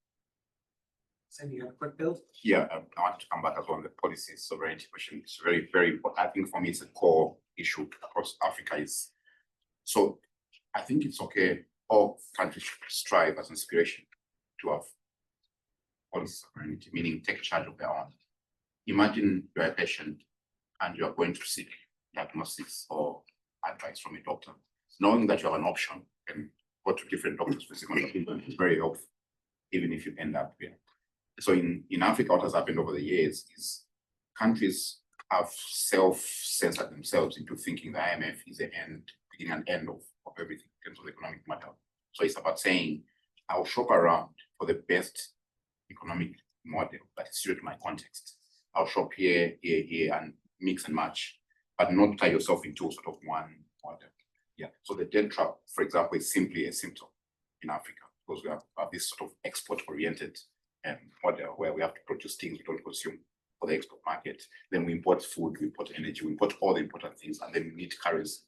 So you have a quick build? Yeah, I want to come back as well on the policy sovereignty question. It's very, very important. I think for me, it's a core issue across Africa. So I think it's okay. All countries should strive as inspiration to have policy sovereignty, meaning take charge of their own. Imagine you're a patient and you're going to seek diagnosis or advice from a doctor, knowing that you have an option and go to different doctors for second opinion is very helpful, even if you end up here. So in Africa, what has happened over the years is countries have self-censored themselves into thinking the IMF is the end, beginning and end of everything in terms of economic matter. So it's about saying, I'll shop around for the best economic model that is suited to my context. I'll shop here, here, here, and mix and match, but not tie yourself into sort of one model. Yeah. So the debt trap, for example, is simply a symptom in Africa because we have this sort of export-oriented model where we have to produce things we don't consume for the export market. Then we import food, we import energy, we import all the important things, and then we need currency.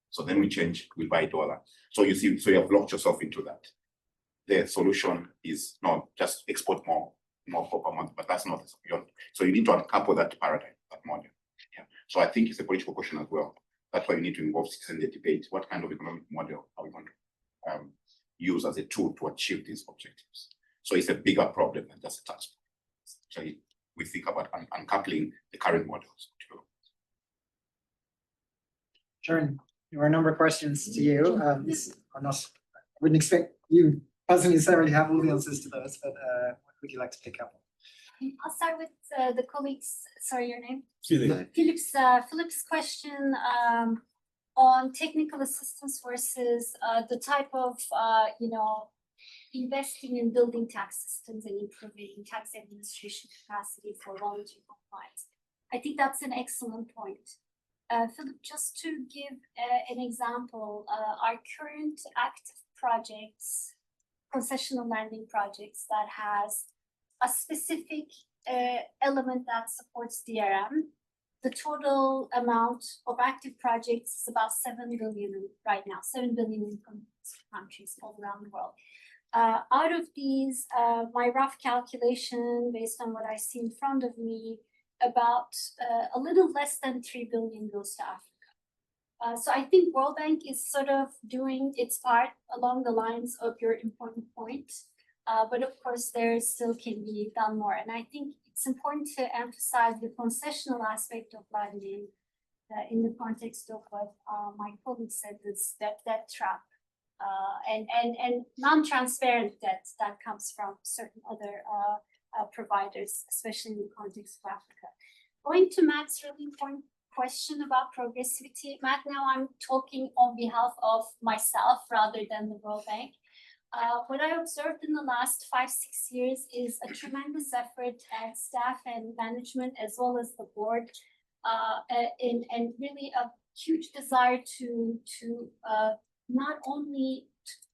So then we change, we buy dollar. So you see, so you have locked yourself into that. The solution is not just export more copper month, but that's not the solution. So you need to uncouple that paradigm, that model. Yeah. So I think it's a political question as well. That's why you need to involve citizens in the debate. What kind of economic model are we going to use as a tool to achieve these objectives? So it's a bigger problem than just a tax. So we think about uncoupling the current models. Sharon, there were a number of questions to you. I wouldn't expect you personally necessarily have all the answers to those, but what would you like to pick up on? I'll start with the colleagues. Sorry, your name? Philip. Philip's question on technical assistance versus the type of investing in building tax systems and improving tax administration capacity for voluntary compliance. I think that's an excellent point. Philip, just to give an example, our current active projects, concessional lending projects that has a specific element that supports DRM, the total amount of active projects is about 7 billion right now, 7 billion in countries all around the world. Out of these, my rough calculation based on what I see in front of me, about a little less than 3 billion goes to Africa. So I think World Bank is sort of doing its part along the lines of your important point. But of course, there still can be done more. And I think it's important to emphasize the concessional aspect of lending in the context of what my colleague said, this debt trap and non-transparent debt that comes from certain other providers, especially in the context of Africa. Going to Matt's really important question about progressivity. Matt, now I'm talking on behalf of myself rather than the World Bank. What I observed in the last 5-6 years is a tremendous effort at staff and management as well as the board, and really a huge desire to not only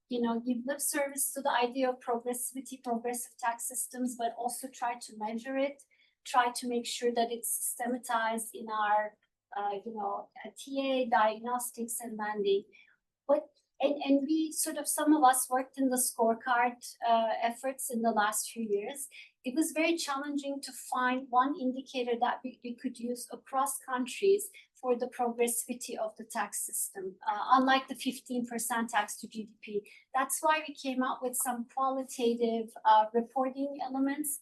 give lip service to the idea of progressivity, progressive tax systems, but also try to measure it, try to make sure that it's systematized in our TA, diagnostics and lending. And we sort of, some of us worked in the scorecard efforts in the last few years. It was very challenging to find one indicator that we could use across countries for the progressivity of the tax system, unlike the 15% tax to GDP. That's why we came up with some qualitative reporting elements.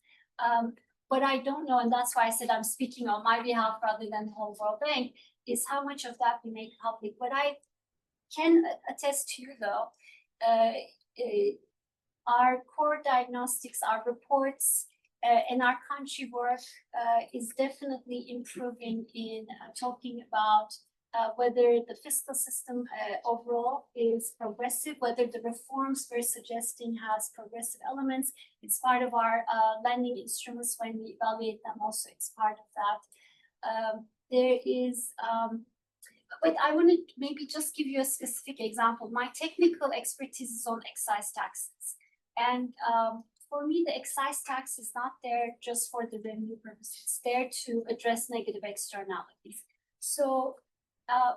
But I don't know, and that's why I said I'm speaking on my behalf rather than the whole World Bank, is how much of that we make public. What I can attest to you though, our core diagnostics, our reports, and our country work is definitely improving in talking about whether the fiscal system overall is progressive, whether the reforms we're suggesting has progressive elements. It's part of our lending instruments when we evaluate them also, it's part of that. There is, but I want to maybe just give you a specific example. My technical expertise is on excise taxes. And for me, the excise tax is not there just for the revenue purposes. It's there to address negative externalities. So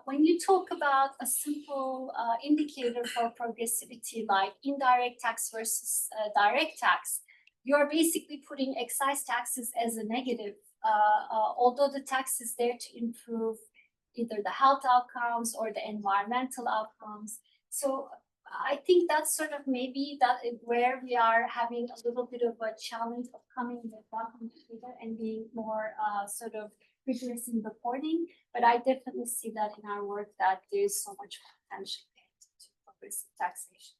when you talk about a simple indicator for progressivity like indirect tax versus direct tax, you're basically putting excise taxes as a negative, although the tax is there to improve either the health outcomes or the environmental outcomes. So I think that's sort of maybe that where we are having a little bit of a challenge of coming with one indicator and being more sort of rigorous in reporting. But I definitely see that in our work that there is so much potential to progressive taxation.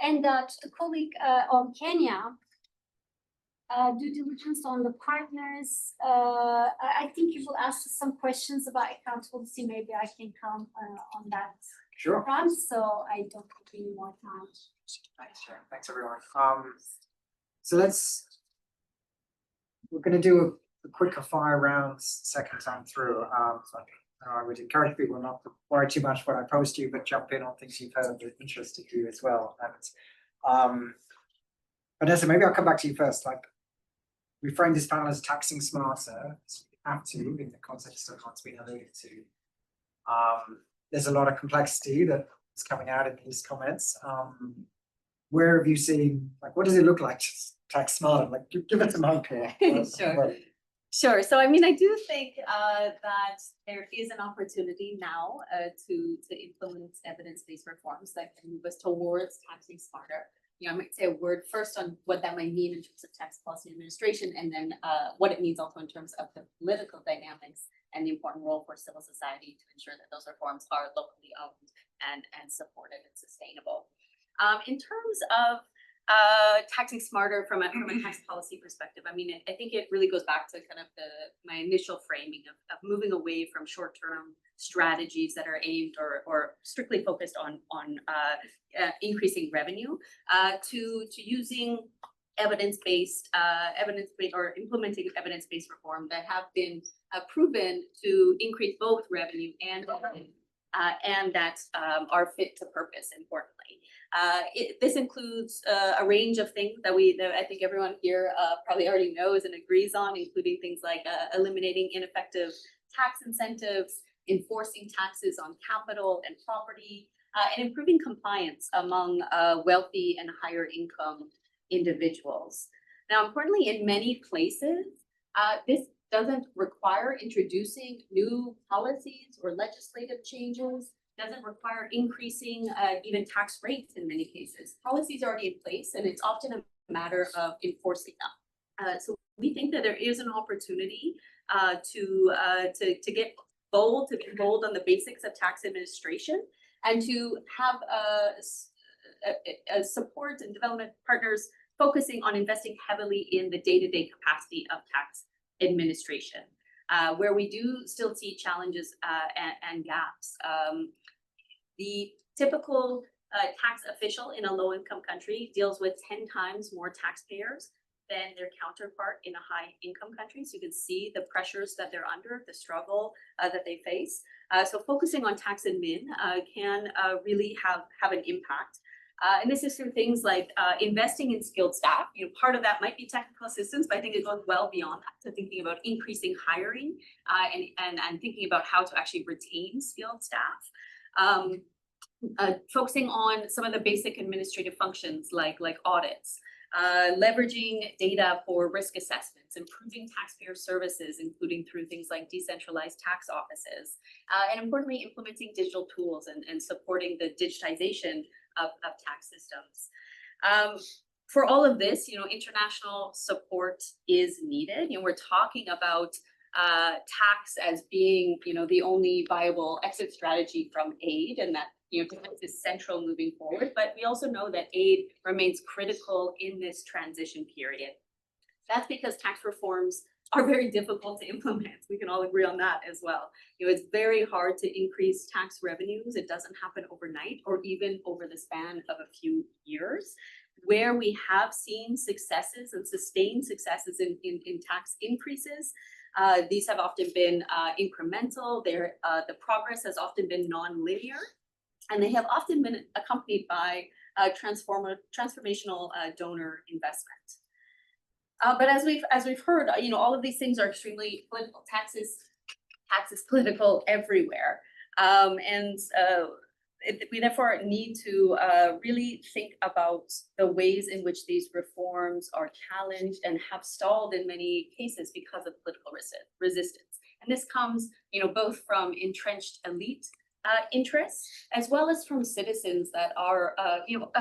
And to the colleague on Kenya, due diligence on the partners. I think you will ask us some questions about accountability. Maybe I can come on that Sure. so I don't have any more time. Thanks, Sharon. Thanks, everyone. So we're gonna do a quicker fire round second time through. So I would encourage people not to worry too much what I post you, but jump in on things you've heard that interested you as well. And Vanessa, maybe I'll come back to you first. Like, we frame this panel as taxing smarter, so we have to in the context of what's been alluded to. There's a lot of complexity that is coming out in these comments. Where have you seen, like, what does it look like to tax smarter? Like, give it some hope here. Sure. Sure. So I mean, I do think that there is an opportunity now to implement evidence-based reforms that can move us towards taxing smarter. You know, I might say a word first on what that might mean in terms of tax policy administration, and then what it means also in terms of the political dynamics and the important role for civil society to ensure that those reforms are locally owned and supported and sustainable. In terms of taxing smarter from a tax policy perspective, I mean, I think it really goes back to kind of my initial framing of moving away from short-term strategies that are aimed or strictly focused on increasing revenue to using evidence-based or implementing evidence-based reform that have been proven to increase both revenue and that are fit to purpose, importantly. This includes a range of things that I think everyone here probably already knows and agrees on, including things like eliminating ineffective tax incentives, enforcing taxes on capital and property, and improving compliance among wealthy and higher income individuals. Now, importantly, in many places, this doesn't require introducing new policies or legislative changes, doesn't require increasing even tax rates in many cases. Policies are already in place, and it's often a matter of enforcing them. So we think that there is an opportunity to get bold, to be bold on the basics of tax administration, and to have support and development partners focusing on investing heavily in the day-to-day capacity of tax administration, where we do still see challenges and gaps. The typical tax official in a low-income country deals with 10 times more taxpayers than their counterpart in a high-income country. So you can see the pressures that they're under, the struggle that they face. So focusing on tax admin can really have an impact. And this is through things like investing in skilled staff. You know, part of that might be technical assistance, but I think it goes well beyond that. So thinking about increasing hiring and thinking about how to actually retain skilled staff. Focusing on some of the basic administrative functions like audits, leveraging data for risk assessments, improving taxpayer services, including through things like decentralized tax offices, and importantly, implementing digital tools and supporting the digitization of tax systems. For all of this, you know, international support is needed. You know, we're talking about tax as being, you know, the only viable exit strategy from aid, and that, you know, defense is central moving forward. But we also know that aid remains critical in this transition period. That's because tax reforms are very difficult to implement. We can all agree on that as well. You know, it's very hard to increase tax revenues. It doesn't happen overnight or even over the span of a few years. Where we have seen successes and sustained successes in tax increases, these have often been incremental. The progress has often been non-linear, and they have often been accompanied by transformational donor investment. But as we've heard, you know, all of these things are extremely political. Tax is political everywhere, we therefore need to really think about the ways in which these reforms are challenged and have stalled in many cases because of political resistance. And this comes, you know, both from entrenched elite interests, as well as from citizens that are, you know,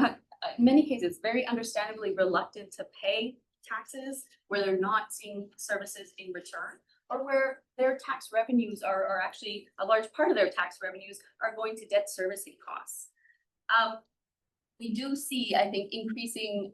in many cases, very understandably reluctant to pay taxes, where they're not seeing services in return, or where their tax revenues are actually, a large part of their tax revenues are going to debt servicing costs. We do see, I think, increasing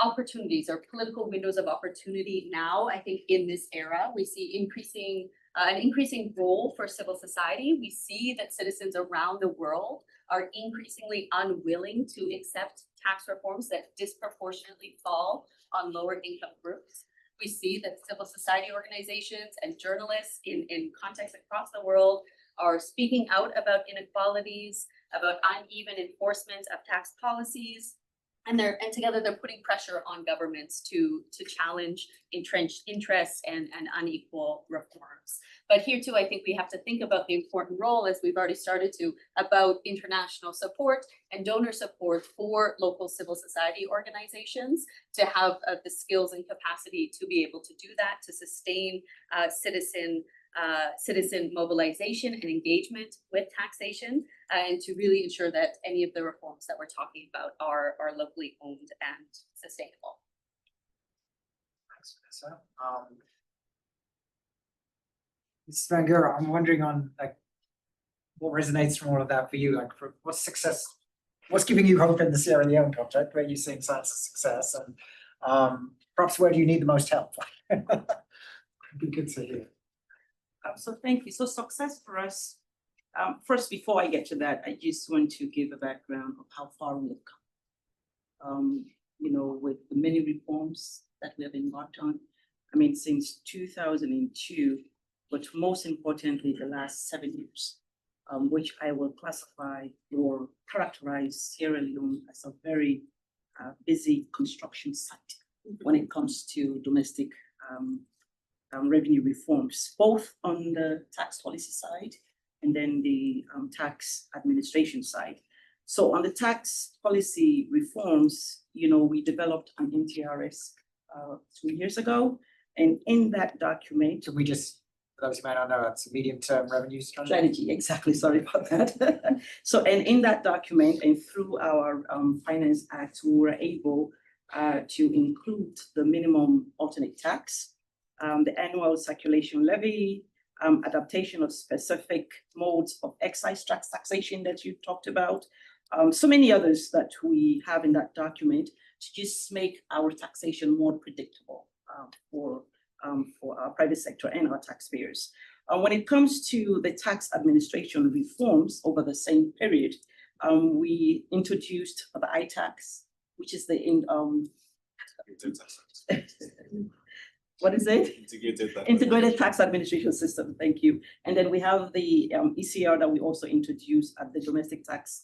opportunities or political windows of opportunity now. I think in this era, we see increasing an increasing role for civil society. We see that citizens around the world are increasingly unwilling to accept tax reforms that disproportionately fall on lower income groups. We see that civil society organizations and journalists in contexts across the world are speaking out about inequalities, about uneven enforcement of tax policies. And together they're putting pressure on governments to challenge entrenched interests and unequal reforms. But here too, I think we have to think about the important role, as we've already started to, about international support and donor support for local civil society organizations to have the skills and capacity to be able to do that, to sustain citizen mobilization and engagement with taxation, and to really ensure that any of the reforms that we're talking about are locally owned and sustainable. Thanks, Vanessa. Mrs. Van Geur, I'm wondering on like what resonates from all of that for you, like for what's success, what's giving you hope in the Sierra Leone project, where you're seeing signs of success, and perhaps where do you need the most help? It'd be good to hear. So thank you. So success for us, first, before I get to that, I just want to give a background of how far we have come. You know, with the many reforms that we have embarked on, I mean, since 2002, but most importantly, the last 7 years, which I will classify or characterize Sierra Leone as a very busy construction site when it comes to domestic revenue reforms, both on the tax policy side and then the tax administration side. So on the tax policy reforms, you know, we developed an NTRS 2 years ago, and in that document, So we just, for those who may not know, that's a medium-term revenue strategy. exactly, sorry about that. So, and in that document and through our Finance Act, we were able to include the minimum alternate tax, the annual circulation levy, adaptation of specific modes of excise tax taxation that you talked about, so many others that we have in that document to just make our taxation more predictable for our private sector and our taxpayers. When it comes to the tax administration reforms over the same period, we introduced the ITax, which is the what is it? Integrated tax administration system. Thank you. And then we have the ECR that we also introduced at the domestic tax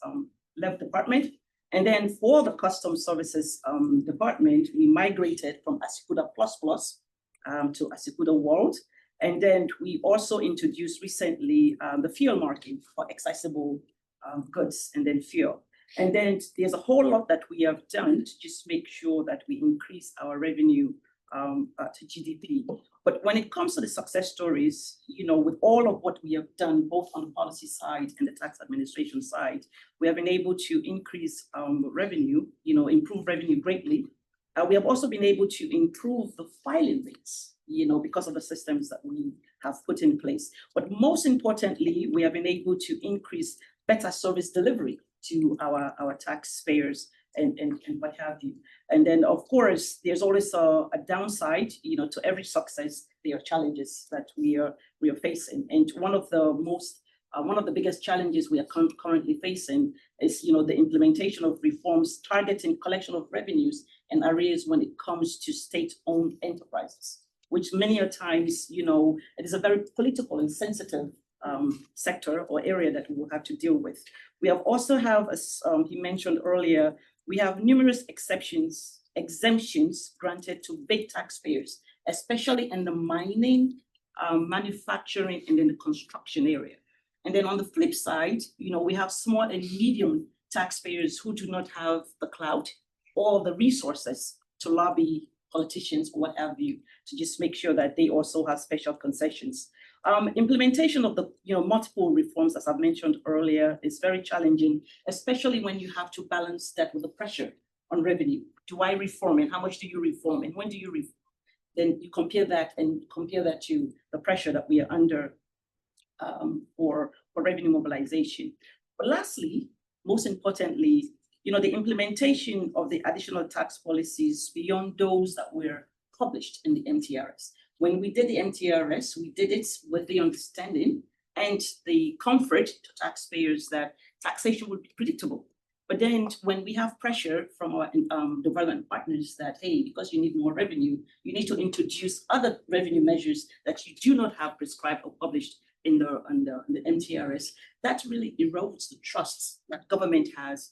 levy department. And then for the customs services department, we migrated from Asikuda Plus Plus to Asikuda World. And then we also introduced recently the fuel marking for accessible goods and then fuel. And then there's a whole lot that we have done to just make sure that we increase our revenue to GDP. But when it comes to the success stories, you know, with all of what we have done, both on the policy side and the tax administration side, we have been able to increase revenue, you know, improve revenue greatly. We have also been able to improve the filing rates, you know, because of the systems that we have put in place. But most importantly, we have been able to increase better service delivery to our taxpayers and what have you. And then, of course, there's always a downside, you know, to every success. There are challenges that we are facing. And one of the biggest challenges we are currently facing is, you know, the implementation of reforms targeting collection of revenues and arrears when it comes to state-owned enterprises, which many a times, you know, it is a very political and sensitive sector or area that we will have to deal with. We have also have, as he mentioned earlier, we have numerous exemptions granted to big taxpayers, especially in the mining, manufacturing, and in the construction area. And then on the flip side, you know, we have small and medium taxpayers who do not have the clout or the resources to lobby politicians or what have you, to just make sure that they also have special concessions. Implementation of the, you know, multiple reforms, as I've mentioned earlier, is very challenging, especially when you have to balance that with the pressure on revenue. Do I reform, and how much do you reform, and when do you reform? Then you compare that to the pressure that we are under for revenue mobilization. But lastly, most importantly, you know, the implementation of the additional tax policies beyond those that were published in the NTRS. when we did the MTRS, we did it with the understanding and the comfort to taxpayers that taxation would be predictable. But then when we have pressure from our development partners that, hey, because you need more revenue, you need to introduce other revenue measures that you do not have prescribed or published in the MTRS, that really erodes the trust that government has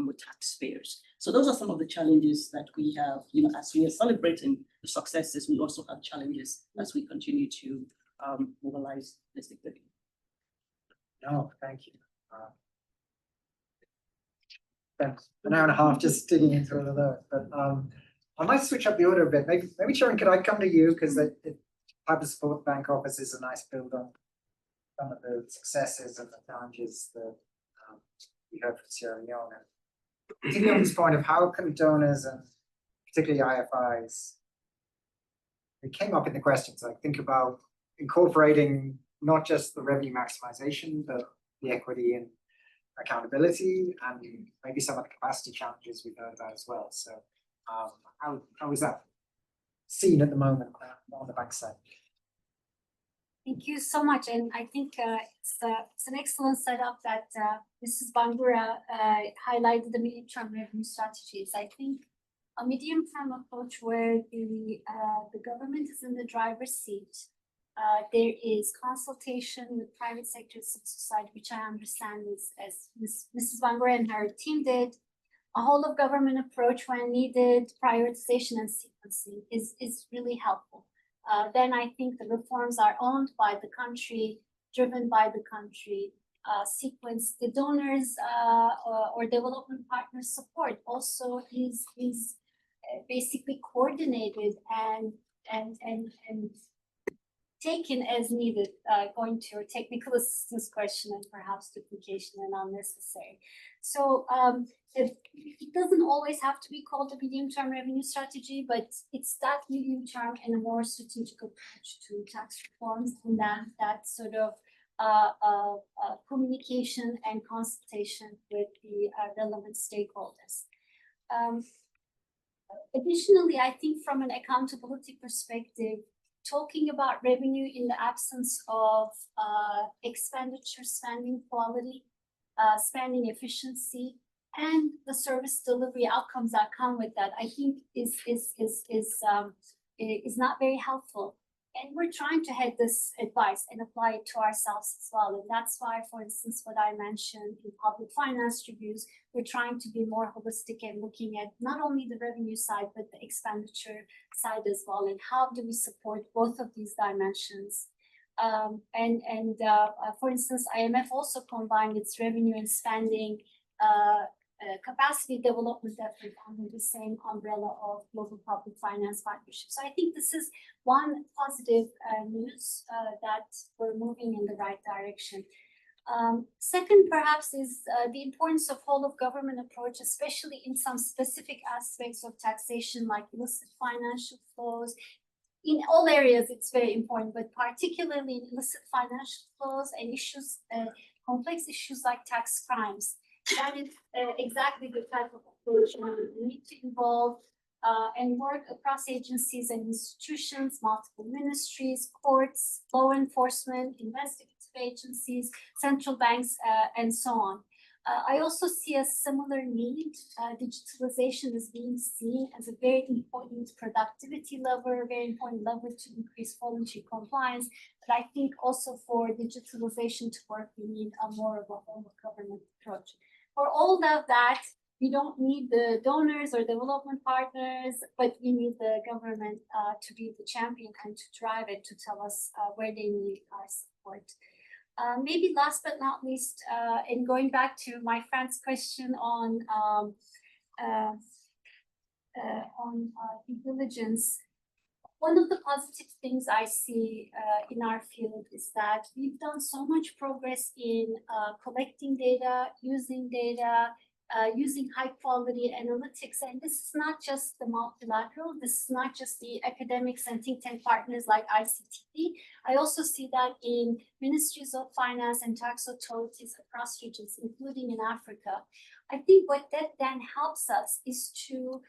with taxpayers. So those are some of the challenges that we have, as we are celebrating the successes, we also have challenges as we continue to mobilize this activity. No, thank you. Spent an hour and a half just digging into all of those, but I might switch up the order a bit. Maybe Sharon, could I come to you, because the Public Support Bank office is a nice build on some of the successes and the challenges that we heard from Sierra Leone. Particularly on this point of how can donors and particularly IFIs, it came up in the questions, like think about incorporating not just the revenue maximization, but the equity and accountability and maybe some of the capacity challenges we've heard about as well. So how is that seen at the moment on the bank side? Thank you so much, and I think it's an excellent setup that Mrs. Bangura highlighted the medium-term revenue strategies. I think a medium-term approach where the government is in the driver's seat. There is consultation with private sector civil society, which I understand is, as Mrs. Bangura and her team did, a whole of government approach when needed, prioritization and sequencing is really helpful. Then I think the reforms are owned by the country, driven by the country, sequence. The donors or development partners support also is basically coordinated and taken as needed, going to your technical assistance question and perhaps duplication and unnecessary. So it doesn't always have to be called a medium-term revenue strategy, but it's that medium-term and a more strategic approach to tax reforms, and that sort of communication and consultation with the relevant stakeholders. Additionally, I think from an accountability perspective, talking about revenue in the absence of expenditure, spending quality, spending efficiency, and the service delivery outcomes that come with that, I think is not very helpful. And we're trying to head this advice and apply it to ourselves as well. And that's why, for instance, what I mentioned in public finance reviews, we're trying to be more holistic and looking at not only the revenue side, but the expenditure side as well. And how do we support both of these dimensions? For instance, IMF also combined its revenue and spending capacity development effort under the same umbrella of global public finance partnerships. So I think this is one positive news that we're moving in the right direction. Second, perhaps, is the importance of whole of government approach, especially in some specific aspects of taxation, like illicit financial flows. In all areas, it's very important, but particularly in illicit financial flows and issues, complex issues like tax crimes. That is exactly the type of approach we need to involve and work across agencies and institutions, multiple ministries, courts, law enforcement, investigative agencies, central banks, and so on. I also see a similar need. Digitalization is being seen as a very important productivity lever, a very important lever to increase voluntary compliance. But I think also for digitalization to work, we need a more of a whole government approach. For all of that, we don't need the donors or development partners, but we need the government to be the champion and to drive it, to tell us where they need our support. Maybe last but not least, in going back to my friend's question on due diligence, one of the positive things I see in our field is that we've done so much progress in collecting data, using high quality analytics. And this is not just the multilateral, this is not just the academics and think tank partners like ICTD. I also see that in ministries of finance and tax authorities across regions, including in Africa. I think what that then helps us is to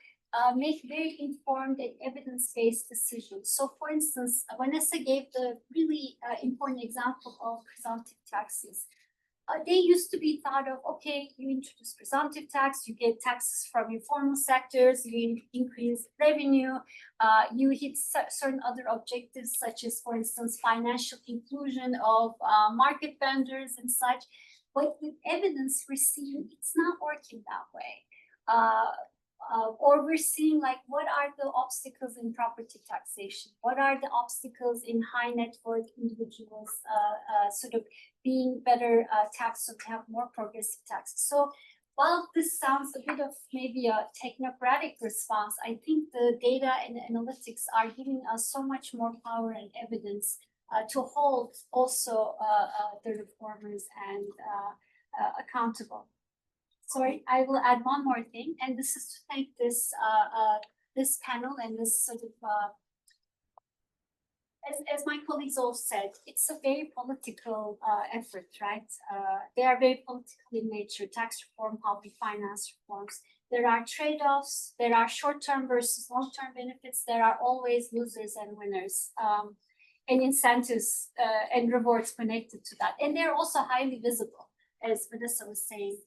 make very informed and evidence-based decisions. So for instance, Vanessa gave the really important example of presumptive taxes. They used to be thought of, okay, you introduce presumptive tax, you get taxes from informal sectors, you increase revenue, you hit certain other objectives, such as, for instance, financial inclusion of market vendors and such. But with evidence, we're seeing it's not working that way. Or we're seeing like, what are the obstacles in property taxation? What are the obstacles in high net worth individuals sort of being better taxed, so to have more progressive taxes? So while this sounds a bit of maybe a technocratic response, I think the data and analytics are giving us so much more power and evidence to hold also the reformers and accountable. Sorry, I will add one more thing, and this is to thank this this panel and this sort of as my colleagues all said, it's a very political effort, right? They are very political in nature. Tax reform, public finance reforms. There are trade-offs. There are short-term versus long-term benefits. There are always losers and winners, and incentives and rewards connected to that. And they're also highly visible, as Vanessa was saying.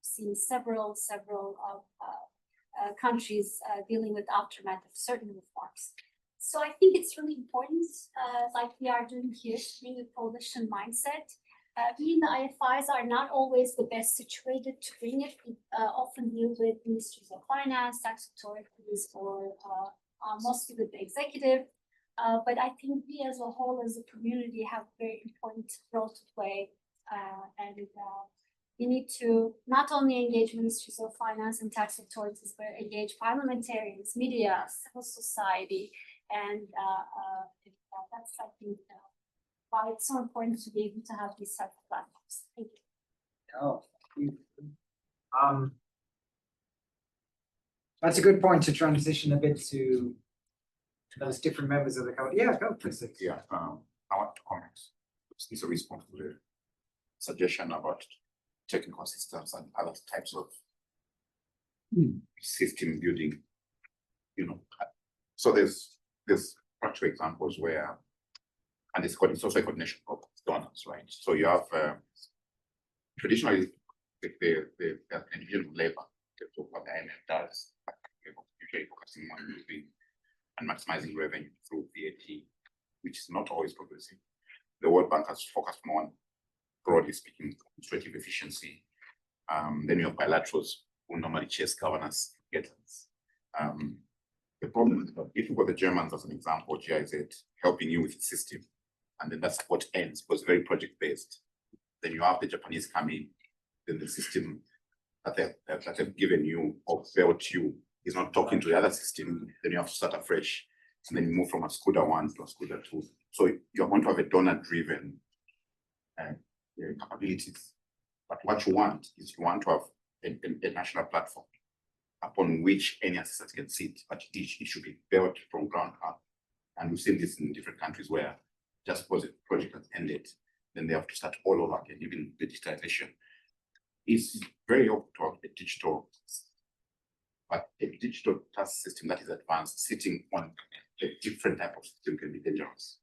Seen several countries dealing with aftermath of certain reforms. So I think it's really important, like we are doing here, to bring a coalition mindset. We in the IFIs are not always the best situated to bring it. We often deal with ministries of finance, tax authorities, or mostly with the executive. But I think we as a whole, as a community, have a very important role to play. And we need to not only engage ministries of finance and tax authorities, but engage parliamentarians, media, civil society, and that's, I think, why it's so important to be able to have these type of platforms. Thank you. Oh, thank you. That's a good point to transition a bit to those different members of the code. Yeah, go please. Yeah, I want to comment. It's a response to the suggestion about technical systems and other types of system building. You know, so there's practical examples where, and it's also a coordination of donors, right? So you have traditionally the division of labor, what the IMF does, usually focusing on moving and maximizing revenue through VAT, which is not always progressive. The World Bank has focused more on, broadly speaking, administrative efficiency. Then you have bilaterals who normally chase governance getters. The problem is that if you got the Germans as an example, GIZ helping you with the system, and then that support ends, was very project-based. Then you have the Japanese come in, then the system that they've given you or built you is not talking to the other system, then you have to start afresh. And then you move from a Scuda 1 to a Scuda 2. So you're going to have a donor-driven capabilities. But what you want is you want to have a national platform upon which any assistance can sit, but it should be built from ground up. And we've seen this in different countries where just because the project has ended, then they have to start all over again, even the digitalization. It's very helpful to have a digital, but a digital task system that is advanced, sitting on a different type of system can be dangerous.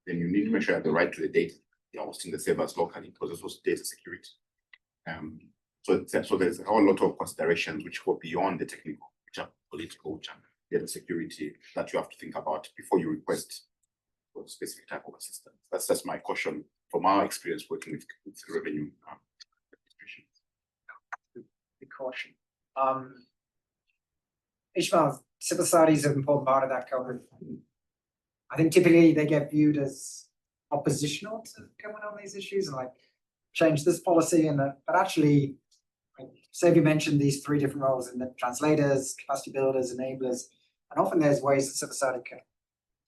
Then you need to make sure you have the right to the data. You're hosting the servers locally, because this was data security. So there's a whole lot of considerations which go beyond the technical, which are political, which are data security, that you have to think about before you request for a specific type of assistance. That's just my caution from our experience working with revenue administration. The caution. Ishmael, civil society is an important part of that coverage. I think typically they get viewed as oppositional to going on these issues and like change this policy and that, but actually, like Xavier mentioned these three different roles in the translators, capacity builders, enablers, and often there's ways that civil society can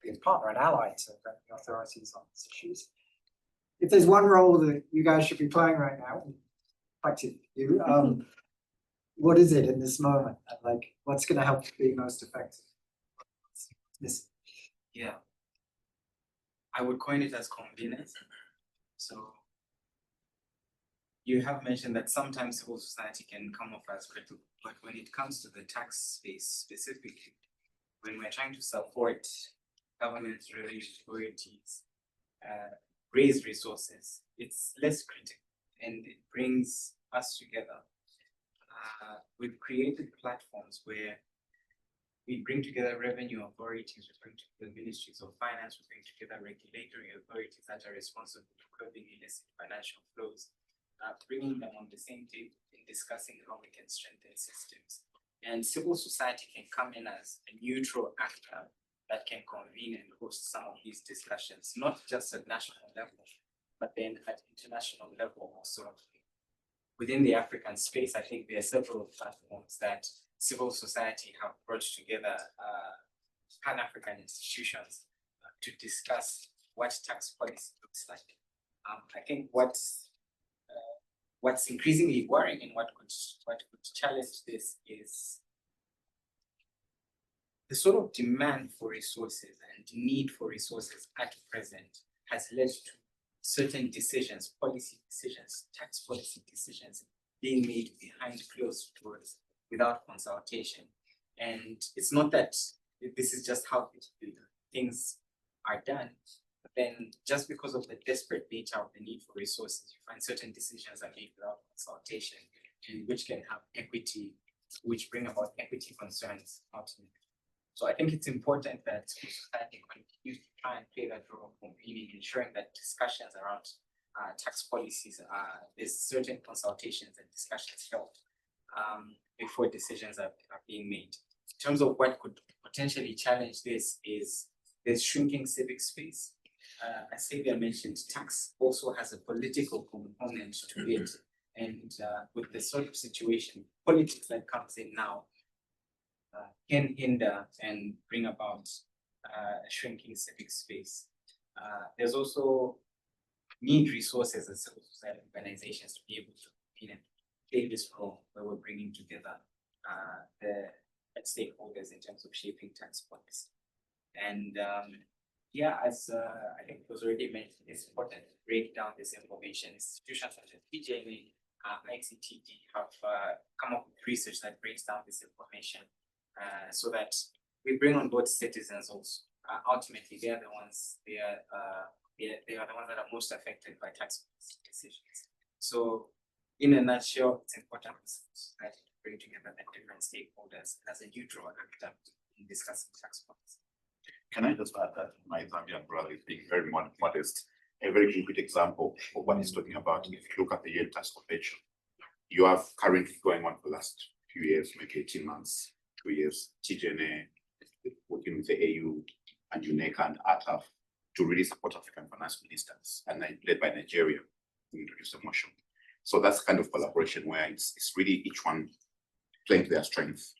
be a partner and ally to revenue authorities on these issues. If there's one role that you guys should be playing right now, reflective you, what is it in this moment? And like, what's going to help be most effective? Yeah, I would coin it as convenience. So you have mentioned that sometimes civil society can come off as critical, but when it comes to the tax space specifically, when we're trying to support government revenue authorities, raise resources, it's less critical and it brings us together. We've created platforms where we bring together revenue authorities, we bring together ministries of finance, we bring together regulatory authorities that are responsible for curbing illicit financial flows, bringing them on the same table and discussing how we can strengthen systems. And civil society can come in as a neutral actor that can convene and host some of these discussions, not just at national level, but then at international level also. Within the African space, I think there are several platforms that civil society have brought together Pan-African institutions to discuss what tax policy looks like. I think what's increasingly worrying and what could challenge this is the sort of demand for resources and need for resources at present has led to certain decisions, policy decisions, tax policy decisions being made behind closed doors without consultation. And it's not that this is just how things are done, but then just because of the desperate nature of the need for resources, you find certain decisions are made without consultation, which can have equity, which bring about equity concerns ultimately. So I think it's important that society continues to try and play that role of convening, ensuring that discussions around tax policies, there's certain consultations and discussions held before decisions are being made. In terms of what could potentially challenge this is there's shrinking civic space. As Xavier mentioned, tax also has a political component to it. And with the sort of situation, politics that comes in now can hinder and bring about shrinking civic space. There's also need resources as civil society organizations to be able to play this role where we're bringing together the stakeholders in terms of shaping tax policy. And yeah, as I think it was already mentioned, it's important to break down this information. Institutions such as PJMA, ICTD have come up with research that breaks down this information so that we bring on board citizens also. Ultimately, they are the ones that are most affected by tax policy decisions. So in a nutshell, it's important to bring together the different stakeholders as a neutral actor in discussing tax policy. Can I just add that my Zambian brother is being very modest? A very concrete example of what he's talking about. If you look at the UN Tax Convention, you have currently going on for the last few years, maybe 18 months, 2 years, TGNA, working with the AU and UNECA and ATAF to really support African finance ministers, and led by Nigeria to introduce a motion. So that's kind of collaboration where it's really each one playing to their strength,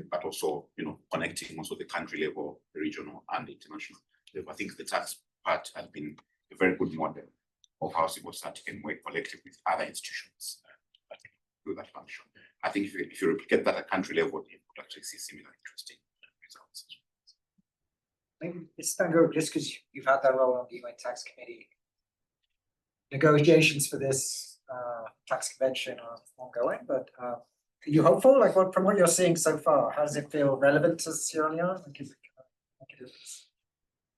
but also, connecting also the country level, the regional and the international level. I think the tax part has been a very good model of how civil society can work collectively with other institutions do that function. I think if you replicate that at country level, you could actually see similar interesting results. Maybe it's not good just because you've had that role on the UN Tax Committee. Negotiations for this tax convention are ongoing, but are you hopeful? Like from what you're seeing so far, how does it feel relevant to Sierra Leone? Like, is it make a difference?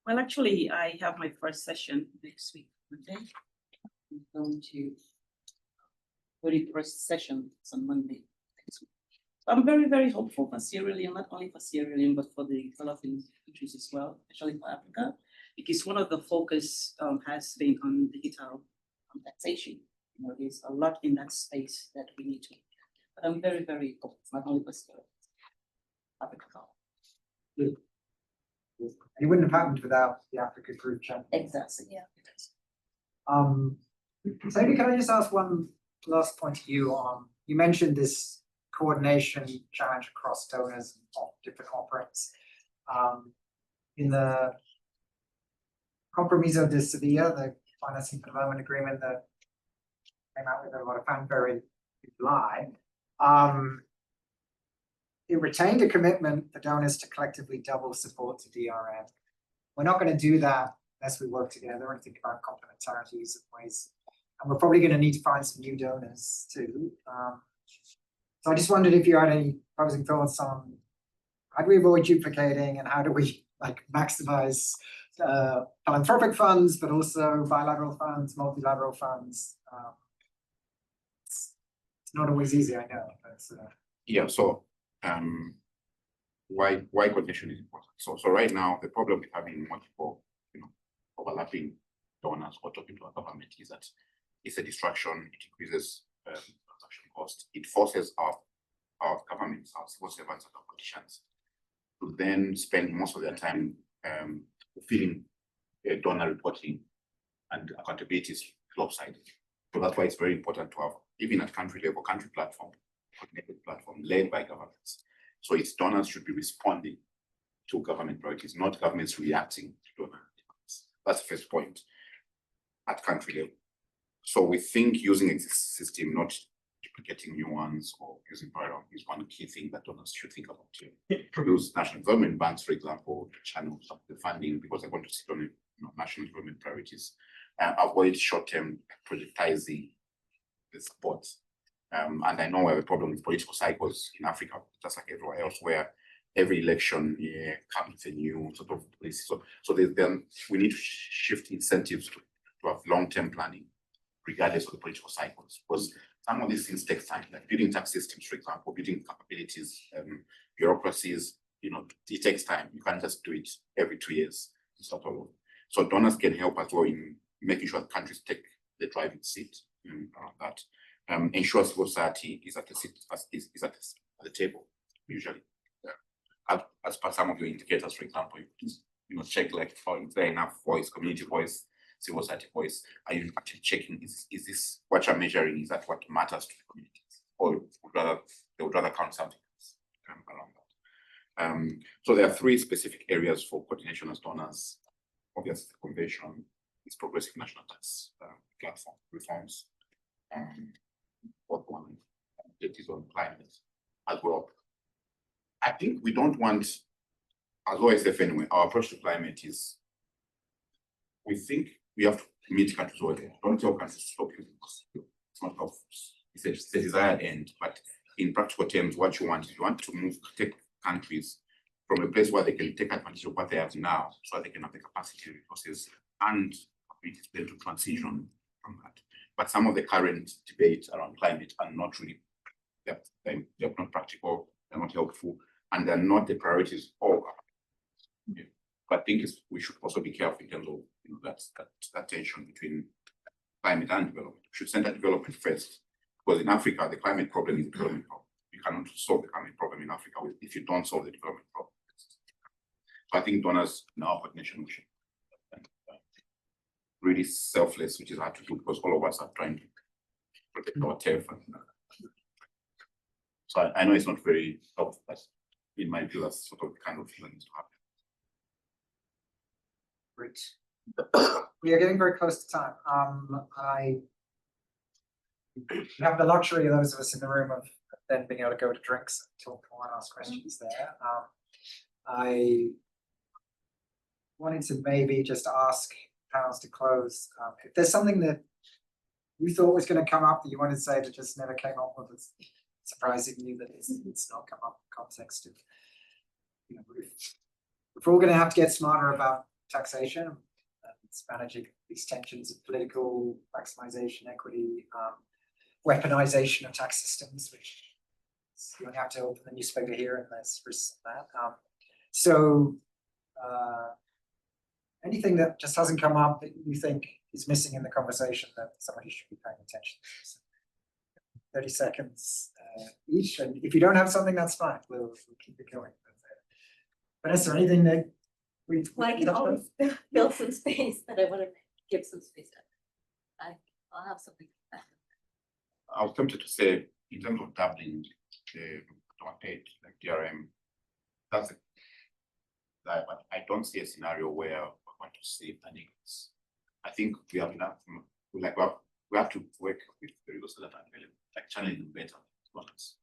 Well, actually, I have my first session next week, Monday. I'm going to 31st session, it's on Monday next week. I'm very, very hopeful for Sierra Leone, not only for Sierra Leone, but for the developing countries as well, especially for Africa, because one of the focus has been on digital taxation. There's a lot in that space that we need to. But I'm very, very hopeful, not only for Sierra Leone, Africa. It wouldn't have happened without the Africa Group champion. Exactly. Yeah. So maybe can I just ask one last point to you on, you mentioned this coordination challenge across donors and different offerings. In the Compromiso de Sevilla, the Financing for Development Agreement that came out with a lot of fanfare in July, it retained a commitment for donors to collectively double support to DRM. We're not going to do that unless we work together and think about complementarities and ways And we're probably going to need to find some new donors too. So I just wondered if you had any closing thoughts on how do we avoid duplicating and how do we like maximize philanthropic funds, but also bilateral funds, multilateral funds. It's not always easy, I know. But, Yeah, so why coordination is important. So right now the problem with having multiple, overlapping donors or talking to a government is that it's a distraction, it increases transaction cost, it forces our governments, our civil servants and our politicians to then spend most of their time fulfilling donor reporting and accountability is lopsided. So that's why it's very important to have, even at country level, country platform, coordinated platform led by governments. So its donors should be responding to government priorities, not governments reacting to donor demands. That's the first point at country level. So we think using existing system, not duplicating new ones or using parallel is one key thing that donors should think about here. Use national development banks, for example, to channel some of the funding because they're going to sit on national development priorities. Avoid short-term projectizing the support. And I know we have a problem with political cycles in Africa, just like everywhere else, where every election year comes a new sort of policy. So then we need to shift incentives to have long-term planning, regardless of the political cycles, because some of these things take time, like building tax systems, for example, building capabilities, bureaucracies, it takes time. You can't just do it every 2 years. So donors can help as well in making sure that countries take the driving seat around that. Ensure civil society is at the seat, is at the table, usually. As per some of your indicators, for example, you check like is there enough voice, community voice, civil society voice? Are you actually checking is this what you're measuring? Is that what matters to the communities? Or they would rather count something else around that. So there are 3 specific areas for coordination as donors. Obviously, the convention is progressive national tax platform reforms. Fourth one, it is on climate as well. I think we don't want, as OSF anyway, our approach to climate is, we think we have to meet countries over there. Don't tell countries to stop using fossil. It's not how it's a desired end, but in practical terms, what you want is take countries from a place where they can take advantage of what they have now, so they can have the capacity, resources, and ability to transition from that. But some of the current debates around climate are not really, they're not practical, they're not helpful, and they're not the priorities of. But I think we should also be careful in terms of that tension between climate and development. We should center development first, because in Africa the climate problem is a development problem. You cannot solve the climate problem in Africa if you don't solve the development problem. So I think donors in our coordination should really selfless, which is hard to do because all of us are trying to protect our turf. So I know it's not very helpful, but in my view, that's sort of the kind of thing that needs to happen. Great. We are getting very close to time. We have the luxury, those of us in the room, of then being able to go to drinks and talk and ask questions there. I wanted to maybe just ask panels to close. If there's something that you thought was going to come up that you wanted to say that just never came up with, it's surprising you that it's not come up in the context of, if we're all going to have to get smarter about taxation, it's managing these tensions of political maximization, equity, weaponization of tax systems, which you only have to open the newspaper here and there's risks of that. So anything that just hasn't come up that you think is missing in the conversation that somebody should be paying attention to? 30 seconds each, and if you don't have something, that's fine. We'll keep it going. But is there anything that Well, I can always fill some space, but I want to give some space. I'll have something. I was tempted to say, in terms of doubling the paid, like DRM, but I don't see a scenario where we want to save earnings. I think we have enough, we have to work with the resources that are available, like channeling them better,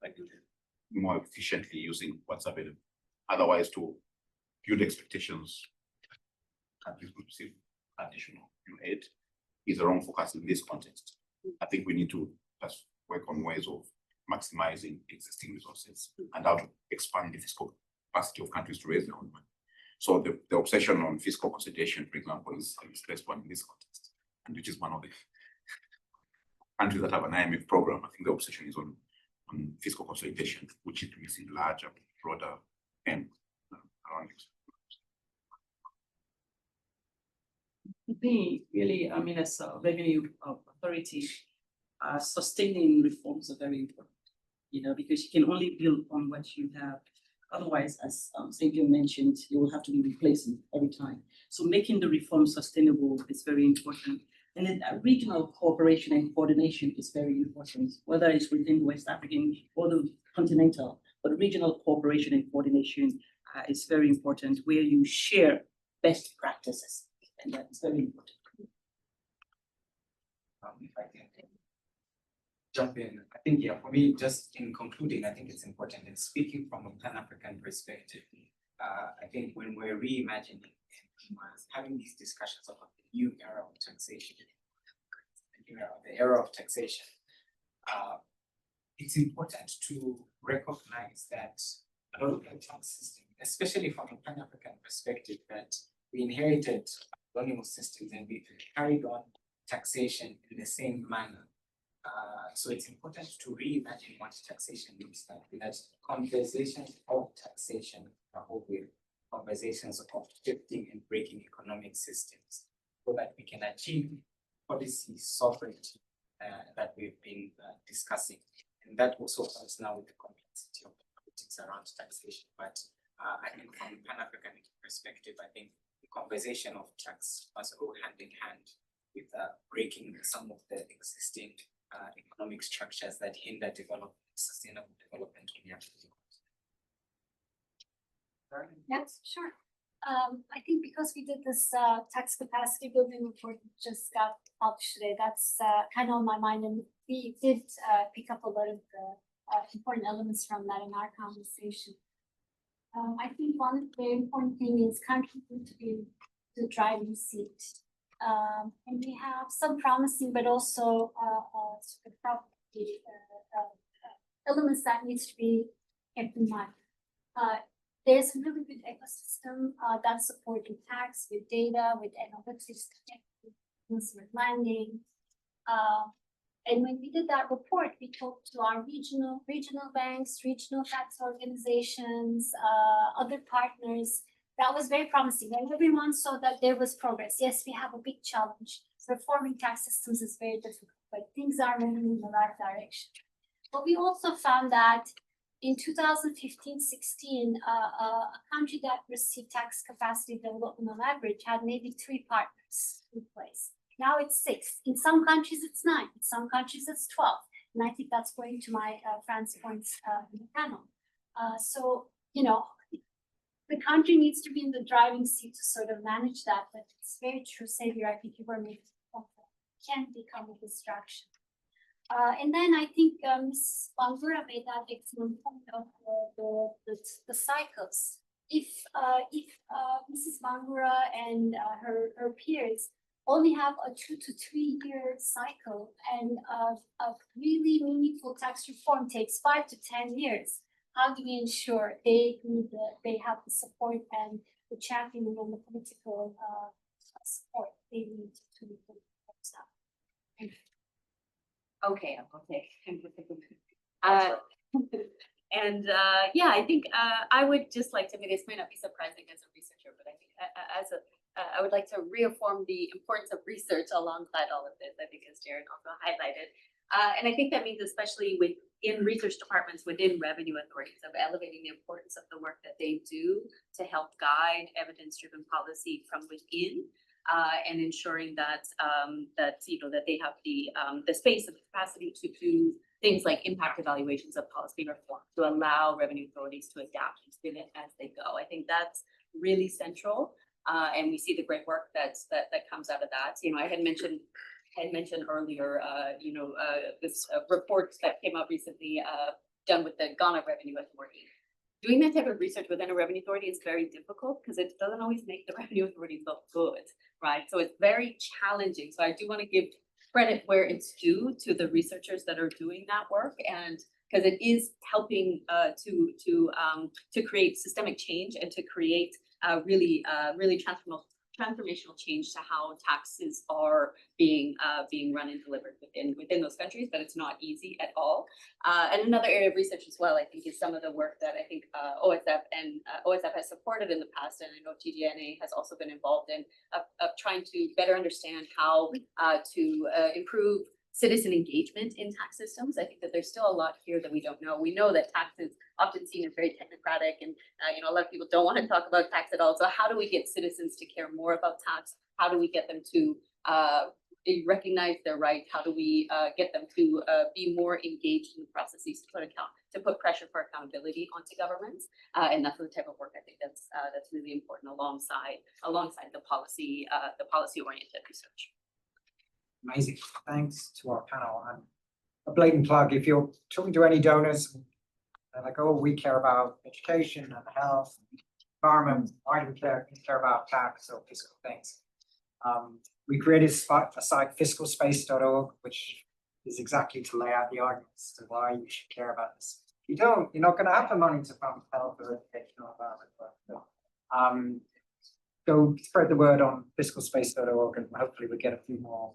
like more efficiently using what's available. Otherwise, to build expectations countries could receive additional aid is the wrong focus in this context. I think we need to just work on ways of maximizing existing resources and how to expand the fiscal capacity of countries to raise their own money. So the obsession on fiscal consolidation, for example, is best one in this context, and which is one of the countries that have an IMF program. I think the obsession is on fiscal consolidation, which is missing larger, broader, and around it. Really, I mean, as a revenue authority, sustaining reforms are very important, because you can only build on what you have. Otherwise, as Xavier mentioned, you will have to be replacing every time. So making the reform sustainable is very important. And then regional cooperation and coordination is very important, whether it's within the West African or the continental, but regional cooperation and coordination is very important, where you share best practices, and that's very important. If I can jump in, I think, yeah, for me, just in concluding, I think it's important in speaking from a Pan-African perspective. I think when we're reimagining having these discussions about the new era of taxation, the era of taxation, it's important to recognize that a lot of the tax system, especially from a Pan-African perspective, that we inherited colonial systems and we carried on taxation in the same manner. So it's important to reimagine what taxation looks like, that conversations of taxation are always conversations of shifting and breaking economic systems so that we can achieve policy sovereignty that we've been discussing. And that also comes now with the complexity of politics around taxation. But I think from a Pan-African perspective, I think the conversation of tax must go hand in hand with breaking some of the existing economic structures that hinder sustainable development on the African continent. Yes, sure. I think because we did this tax capacity building report that just got published today, that's kind of on my mind, and we did pick up a lot of the important elements from that in our conversation. I think one very important thing is countries need to be the driving seat. And we have some promising, but also sort of probably elements that needs to be kept in mind. There's a really good ecosystem that's supporting tax with data, with analytics, with lending. And when we did that report, we talked to our regional banks, regional tax organizations, other partners. That was very promising, and everyone saw that there was progress. Yes, we have a big challenge. Reforming tax systems is very difficult, but things are moving in the right direction. But we also found that in 2015-16, a country that received tax capacity development on average had maybe 3 partners in place. Now it's 6. In some countries, it's 9. In some countries, it's 12. And I think that's going to my Fran's points in the panel. So, the country needs to be in the driving seat to sort of manage that, but it's very true, Xavier. I think you were making a point that can become a distraction. And then I think Ms. Bangura made that excellent point of the cycles. If Mrs. Bangura and her peers only have a 2 to 3 year cycle, and a really meaningful tax reform takes 5 to 10 years, how do we ensure they have the support and the championing and the political support they need to put things out? Okay, I'll take. And yeah, I think I would just like to, this might not be surprising as a researcher, but I think I would like to reaffirm the importance of research alongside all of this, I think, as Jared also highlighted. And I think that means especially in research departments within revenue authorities of elevating the importance of the work that they do to help guide evidence-driven policy from within, and ensuring that that they have the space and capacity to do things like impact evaluations of policy reform to allow revenue authorities to adapt and pivot as they go. I think that's really central, and we see the great work that comes out of that. I had mentioned earlier, this report that came out recently, done with the Ghana Revenue Authority. Doing that type of research within a revenue authority is very difficult because it doesn't always make the revenue authorities look good, right? So it's very challenging. So I do want to give credit where it's due to the researchers that are doing that work, and because it is helping to create systemic change and to create really transformational change to how taxes are being run and delivered within those countries, but it's not easy at all. And another area of research as well, I think, is some of the work that I think OSF has supported in the past, and I know TGNA has also been involved in, of trying to better understand how to improve citizen engagement in tax systems. I think that there's still a lot here that we don't know. We know that tax is often seen as very technocratic, and a lot of people don't want to talk about tax at all. So how do we get citizens to care more about tax? How do we get them to recognize their rights? How do we get them to be more engaged in the processes to put pressure for accountability onto governments? And that's the type of work I think that's really important alongside the policy oriented research. Amazing. Thanks to our panel. And a blatant plug, if you're talking to any donors, they're like, oh, we care about education and health, environment, why do we care about tax or fiscal things? We created a site, fiscalspace.org, which is exactly to lay out the arguments to why you should care about this. If you don't, you're not going to have the money to fund health or education or environment. Go spread the word on fiscalspace.org, and hopefully we get a few more.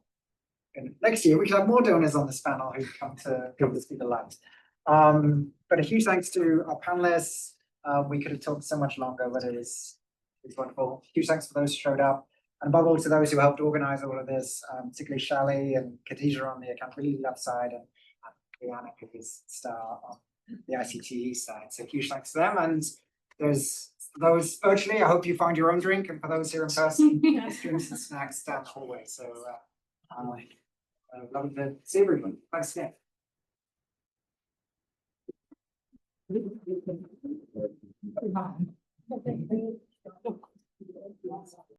And next year we can have more donors on this panel who come to see the light. But a huge thanks to our panelists. We could have talked so much longer, but it's wonderful. Huge thanks for those who showed up, and above all to those who helped organize all of this, particularly Shali and Khadija on the Accountability Lab side, and Brianna, who is star on the ICTD side. So huge thanks to them. And there's those virtually, I hope you find your own drink, and for those here in person, there's drinks and snacks down the hallway. So love to see everyone. Thanks again.